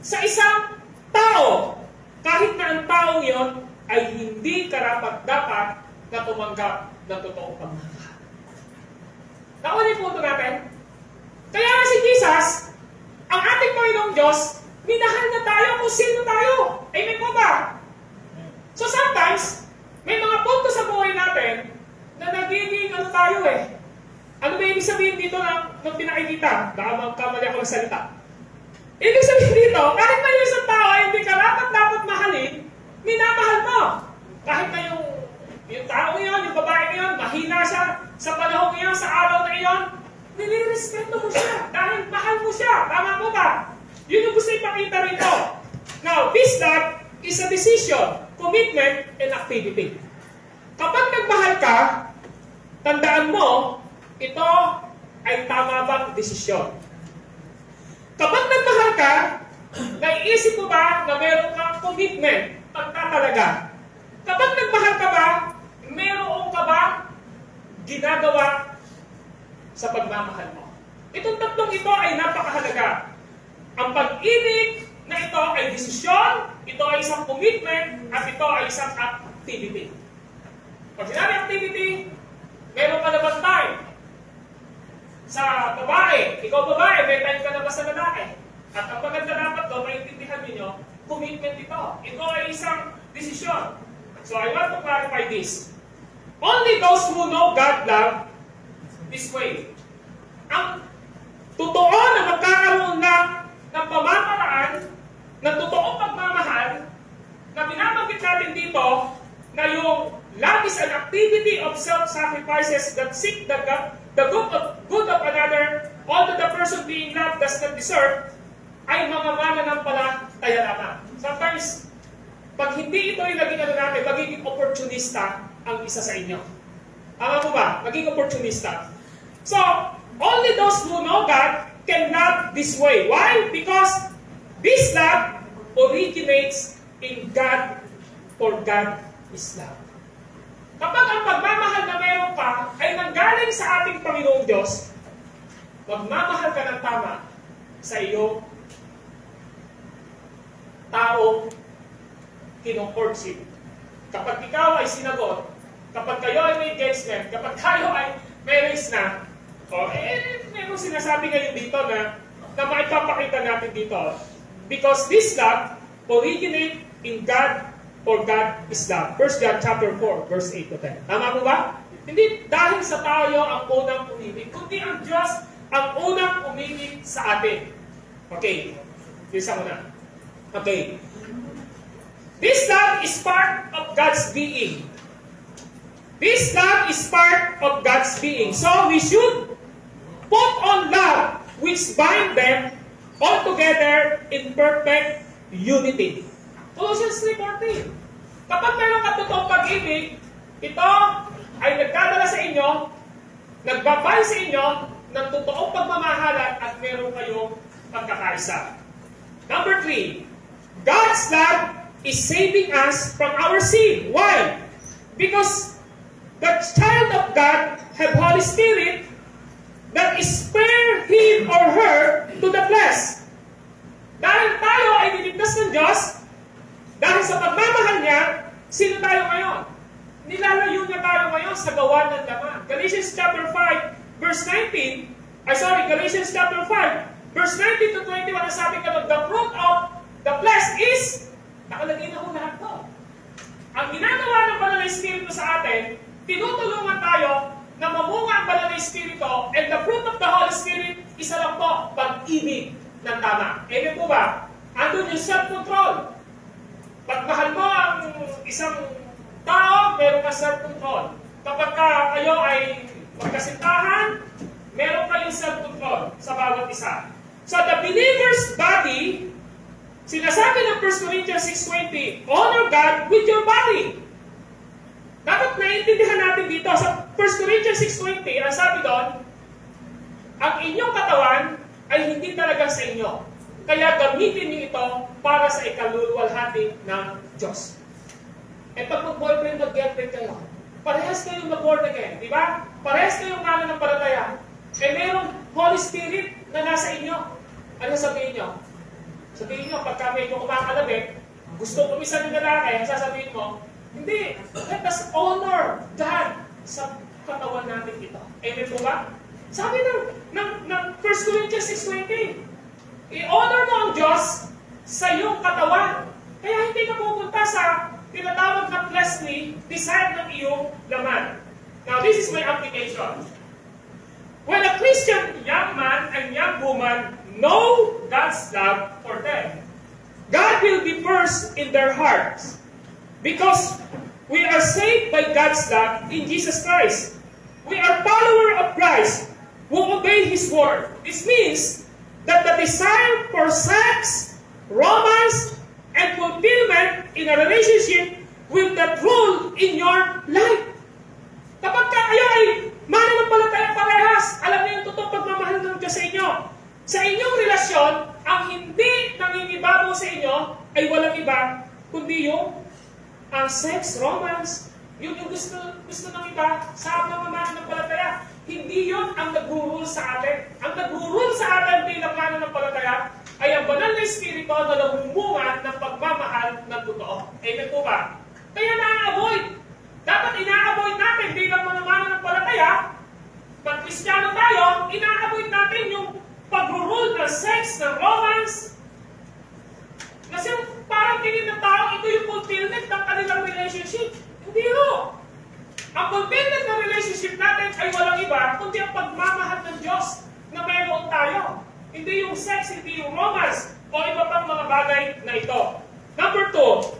sa isang tao, kahit na ang taong yon ay hindi karapat-dapat na tumanggap ng totoong pagmamahal. Nauna yung punto natin. Kaya nga si Jesus, ang ating Panginoong Diyos, minahal na tayo kung sino tayo. Amen po ba? So sometimes, may mga punto sa buhay natin na nagiging ano tayo eh. Ano ba ibig sabihin dito ng pinakikita? Baka magkamali ako ng salita. Ibig sabihin dito, kahit na yung isang tao ay hindi karapat-dapat mahalin, minamahal mo. Kahit na yung tao ngayon, yung babae ngayon, mahina siya sa panahon ngayon, sa araw na iyon, nilirespeto mo siya dahil mahal mo siya. Tama mo ba? Yun yung gusto ipakita rito. Now, this love is a decision, commitment, and activity. Kapag nagmahal ka, tandaan mo, ito ay tama bang desisyon. Kapag nagmahal ka, naiisip mo ba na meron kang commitment, pagtatalaga? Kapag nagmahal ka ba, meron ka ba ginagawa sa pagmamahal mo? Itong tatlong ito ay napakahalaga. Ang pag-ibig na ito ay desisyon, ito ay isang commitment, at ito ay isang activity. Pag sinabi activity, meron ka na ba time sa babae? Ikaw babae, may time ka na ba sa lalaki? At ang maganda dapat doon, maintindihan ninyo, commitment ito. Ito ay isang desisyon. So I want to clarify this. Only those who know God love this way. Ang totoo na magkakaroon lang ng pamamaraan ng totoong pagmamahal na binabanggit natin dito na yung love is an activity of self-sacrifices that seek the good of another, although the person being loved does not deserve, ay mga mananampalataya lamang. Sometimes, pag hindi ito yung naging ano natin, magiging opportunista ang isa sa inyo. Tama mo ba? Maging opportunista. So, only those who know God can love this way. Why? Because this love originates in God, for God is love. Kapag ang pagmamahal na meron ka ay nanggaling sa ating Panginoong Diyos, magmamahal ka ng tama sa iyong taong kinong-courtship. Kapag ikaw ay sinagot, kapag kayo ay may engagement, kapag kayo ay marriage na, meron sinasabi ngayon dito na maipapakita natin dito. Because this love originate in God, for God is love. 1 John chapter 4, verse 8 to 10. Tama mo ba? Hindi dahil sa tayo ang unang umibig, kundi ang Diyos ang unang umibig sa atin. Okay. Isa mo na. Okay. This love is part of God's being. This love is part of God's being. So we should put on love which bind them all together in perfect unity. Colossians 3:14. Kapag meron ka totoong pag-ibig, ito ay nagdadala sa inyo, nagbabay sa inyo ng totoong pagmamahalan at meron kayong pagkakaisa. Number 3, God's love is saving us from our sin. Why? Because the child of God have Holy Spirit that is spare him or her to the flesh. Dahil tayo ay niligtas ng Diyos, dahil sa pagmamahal niya, sino tayo ngayon? Nilalayo niya tayo ngayon sa gawa ng laman. Galatians chapter 5, verse 19, Galatians chapter 5, verse 19 to 21, ang sabi ka the fruit of the flesh is, nakalagay na ho lahat to. Ang ginagawa ng Banal na Espiritu sa atin, tinutulungan tayo na mamunga ang Banal na Espiritu, and the fruit of the Holy Spirit, isa lang po, pag-ibig ng tama. Amen po ba? Andun yung self-control. Pagmahal mo ang isang tao, meron ka self-control. Kapag kayo ay magkasintahan, meron kayong self-control sa bawat isa. So the believer's body, sinasabi ng 1 Corinthians 6:20, honor God with your body. Dapat naiintindihan natin dito sa 1 Corinthians 6:20, ang sabi doon, ang inyong katawan ay hindi talaga sa inyo. Kaya gamitin niyo ito para sa ikaluluwalhati ng Diyos. E pag mag-boyfriend, mag-girlfriend kayo, parehas kayong mag-born again, di ba? Parehas kayong mananampalataya. E merong Holy Spirit na nasa inyo. Ano sabihin nyo? Sabihin nyo, pagka medyo kumakalabit, gusto umisa ng lalaki, sasabihin mo, hindi, let us honor God sa katawan natin ito. Amen po ba? Sabi ng 1 Corinthians 6:20, i-honor mo ang Diyos sa iyong katawan. Kaya hindi ka pupunta sa tinatawag na fleshly desire ng iyong laman. Now, this is my application. When a Christian young man and young woman know God's love for them, God will be first in their hearts. Because we are saved by God's love in Jesus Christ. We are followers of Christ who obey His word. This means that the desire for sex, romance, and fulfillment in a relationship will not rule in your life. Kapag kayo ay mananampalataya parehas, alam niyo yung totoong pagmamahal ng Diyos sa inyo. Sa inyong relasyon, ang hindi nangingibabaw sa inyo ay walang iba, kundi yung sex, romance, yun yung gusto ng iba sa mga mananampalataya. Hindi yun ang nag-rule sa atin. Ang nag-rule sa atin bilang mananampalataya ay ang banal na Espiritu na namumunga ng pagmamahal ng totoo. Amen po ba? Kaya na-avoid. Dapat ina-avoid natin bilang mga mananampalataya. Pag Kristiyano tayo, ina-avoid natin yung pag-rule ng sex, ng romance. Kasi parang tingin ng tao, ito yung fulfillment ng kanilang relationship. Hindi ho. Ang fulfillment ng relationship natin ay walang iba, kundi ang pagmamahal ng Diyos na mayroon tayo. Hindi yung sex, hindi yung romance, o iba pang mga bagay na ito. Number 2,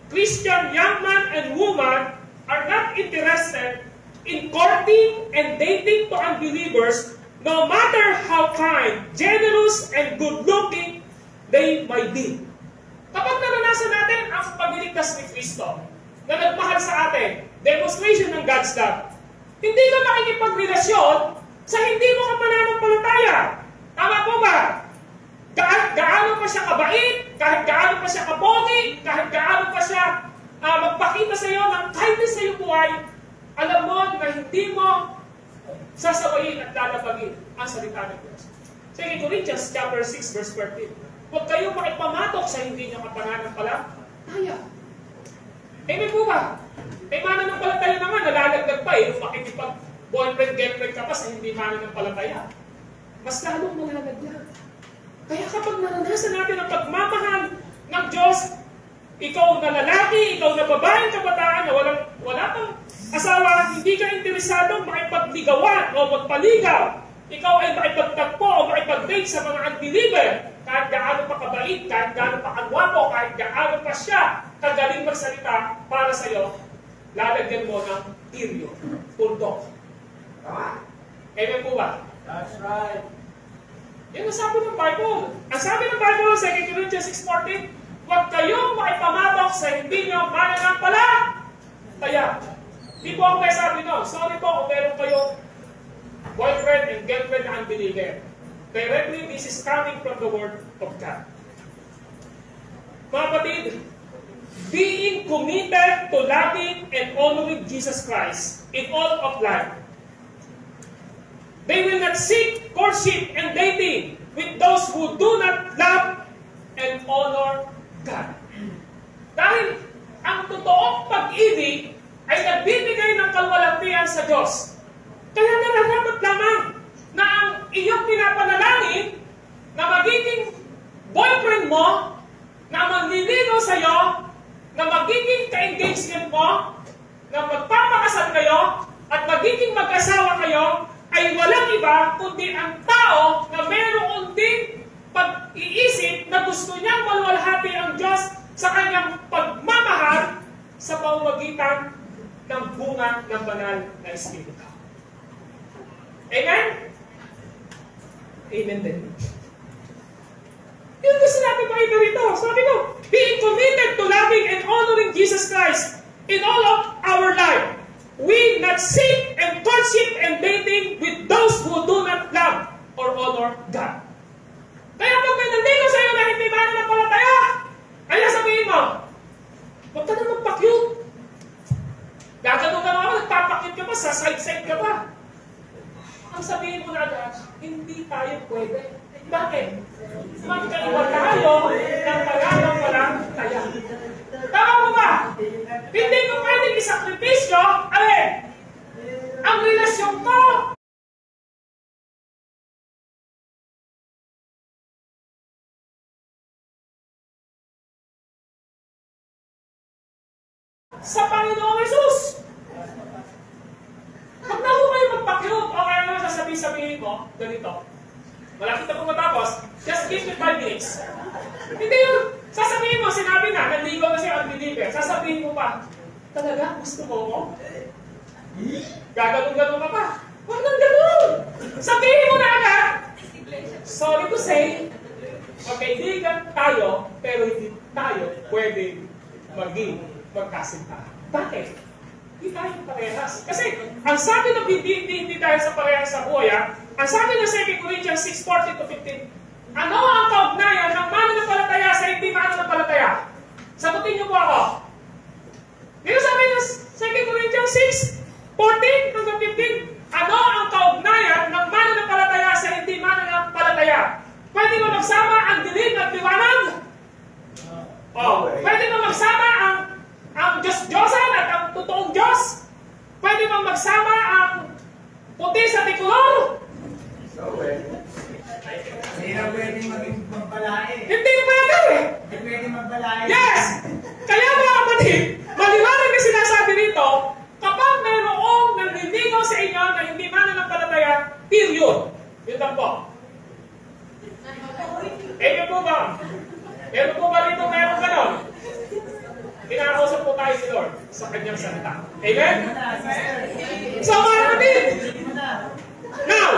Christian young man and woman are not interested in courting and dating to unbelievers, no matter how kind, generous, and good-looking they might be. Kapag naranasan natin ang pagliligtas ni Kristo, na nagmahal sa atin, demonstration ng God's love, hindi ka makikipagrelasyon sa hindi mo ka mananampalataya. Tama po ba? Kahit gaano pa siya kabait, kahit gaano pa siya kapogi, kahit gaano pa siya magpakita sa iyo ng kindness sa iyong buhay, alam mo na hindi mo sasabayin at lalabagin ang salita ng Diyos. Sa Corinthians chapter 6 verse 14, huwag kayong makipamatok sa hindi niyo kapananampalataya. Amen po ba? May mananampalataya naman, nalalagdag pa eh. Kung makikipag-boyfriend, girlfriend ka pa sa hindi mananampalataya, mas lalong malalagdag. Kaya kapag naranasan natin ang pagmamahal ng Diyos, ikaw na lalaki, ikaw na babaeng kabataan na wala pang asawa, hindi ka interesadong makipagligawan o magpaligaw. Ikaw ay makipagtagpo o makipag-date sa mga unbeliever. Kahit gaano pa kabait, kahit gaano pa kagwapo, kahit gaano pa siya kagaling magsalita para sa iyo, lalagyan mo ng tiryo, pundok. Tama? Amen po ba? That's right. Yan ang sabi ng Bible. Ang sabi ng Bible sa 2 Corinthians 6:14, huwag kayong makipamatok sa hindi nyo mananampalataya. Di po ako may sabi no. Sorry po kung meron kayong boyfriend and girlfriend na unbeliever. Directly, this is coming from the Word of God. Mga kapatid, being committed to loving and honoring Jesus Christ in all of life. They will not seek courtship and dating with those who do not love and honor God. Dahil ang totoong pag-ibig ay nagbibigay ng kalwalhatian sa Diyos. Kaya nararapat lamang na ang iyong pinapanalangin na magiging boyfriend mo, na maglilino sa iyo, na magiging ka-engagement mo, na magpapakasal kayo, at magiging mag-asawa kayo, ay walang iba kundi ang tao na mayroon din pag-iisip na gusto niyang malwalhati ang Diyos sa kanyang pagmamahal sa pamamagitan ng bunga ng banal na Espiritu. Amen? Amen din. Yun gusto natin makita rito. Sabi ko, being committed to loving and honoring Jesus Christ in all of our life. We not seek and courtship and dating with those who do not love or honor God. Kaya pag may nandito sa iyo na hindi mananampalataya, kaya sabihin mo, huwag ka na magpa-cute. Gagano ka naman, nagpapakit ka pa, sa side-side ka pa. Ang sabihin mo na agad, hindi tayo pwede. Bakit? Magkaiba tayo ng pananampalataya. Tama mo ba? Hindi ko pwedeng isakripisyo, alin? Ang relasyon ko sa Panginoong Jesus. Pag na ako kayo magpakyut, o kaya naman sasabihin ko, ganito, malapit na po matapos, just give me 5 minutes. Hindi yun, sasabihin mo, sinabi na, nanligaw na siya unbeliever, sasabihin mo pa, talaga, gusto mo ko? Gagalong-galong ka pa. Huwag nang galong! Sabihin mo na agad, sorry to say, magkaibigan tayo, pero hindi tayo pwede maging magkasinta. Bakit? Hindi tayo parehas. Kasi, ang sabi ng hindi tayo sa parehas sa buhay, ang sabi ng 2 Corinthians 6:14-15, ano ang kaugnayan ng mananampalataya sa hindi mananampalataya? Sagutin niyo po ako. Dito sabi ng 2 Corinthians 6:14-15, ano ang kaugnayan ng mananampalataya sa hindi mananampalataya? Pwede ba magsama ang dilim at liwanag? Pwede ba magsama ang Diyos-Diyosan at ang totoong Diyos? Pwede ba magsama ang puti sa tikulor? Hindi na pwede magpalain. Hindi pwede! Hindi pwede magpalain. Yes! Kaya mga kapatid, maliwanag na sinasabi rito, kapag mayroong nanliligaw sa inyo na hindi mananampalataya, period. Yun lang po. Meron po ba? Meron po ba rito meron ganon? Kinakausap po tayo si Lord sa kanyang salita. Amen? So mga kapatid, now,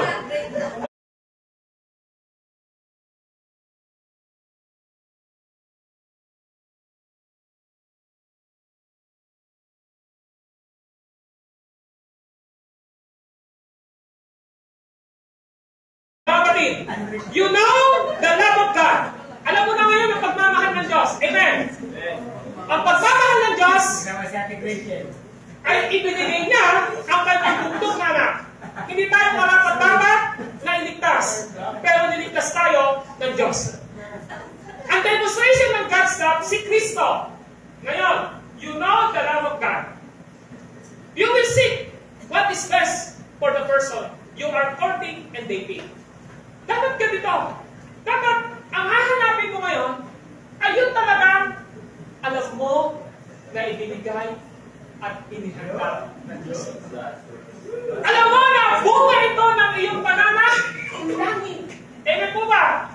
you know the love of God. Alam mo na ngayon ang pagmamahal ng Diyos. Amen? Ang pagmamahal ng Diyos ay ibinigay niya ang kanyang bugtong na anak. Hindi tayo marapat-dapat na iligtas. Pero niligtas tayo ng Diyos. Ang demonstration ng God's love, si Kristo. Ngayon, you know the love of God. You will seek what is best for the person you are courting and dating. Dapat ganito. Dapat, ang hahanapin mo ngayon, ay yun talagang alam mo na ibinigay at inihanda ng Diyos. Alam mo na bunga ito ng iyong pananalangin. Amen po ba?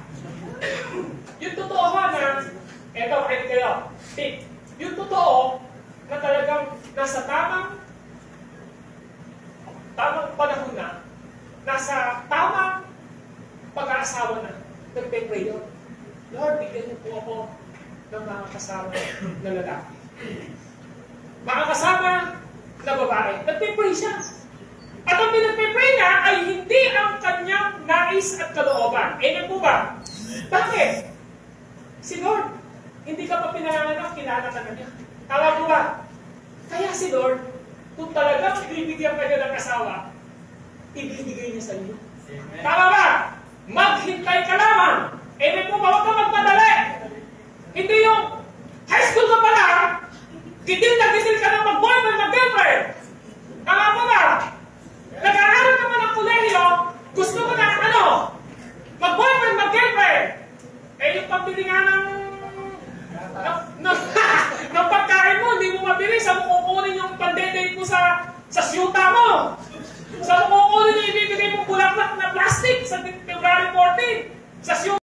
Yung totoo na, eto, kayo, tip, yung totoo na talagang nasa tamang panahon na, nasa tamang pag-aasawa na, nagpe-pray yun. Lord, bigyan niyo po ako ng mga kasama na lalaki. Mga kasama na babae. Nagpe-pray siya. At ang pinagpe-pray niya ay hindi ang kanyang nais at kalooban. Amen po ba? Bakit? Si Lord, hindi ka pa pinanganak, kilala ka na niya. Tama po ba? Kaya si Lord, kung talagang ibibigyan ka niya ng asawa, ibibigay niya sa iyo. Tama ba? Maghintay ka lamang. Amen po ba? Huwag ka magpadali. Hindi yung high school ka pa lang, gitil na gitil ka na mag-boyfriend, mag-girlfriend. Tama po ba? Nag-aaral ka pa ng kolehiyo, gusto mo na mag-boyfriend, mag-girlfriend. Eh yung pambili nga ng pagkain mo, hindi mo mabili. Saan mo kukunin yung pandedate mo sa siyuta mo? Saan mo kukunin yung ibibigay mong bulaklak na plastic sa February 14? Sa siyuta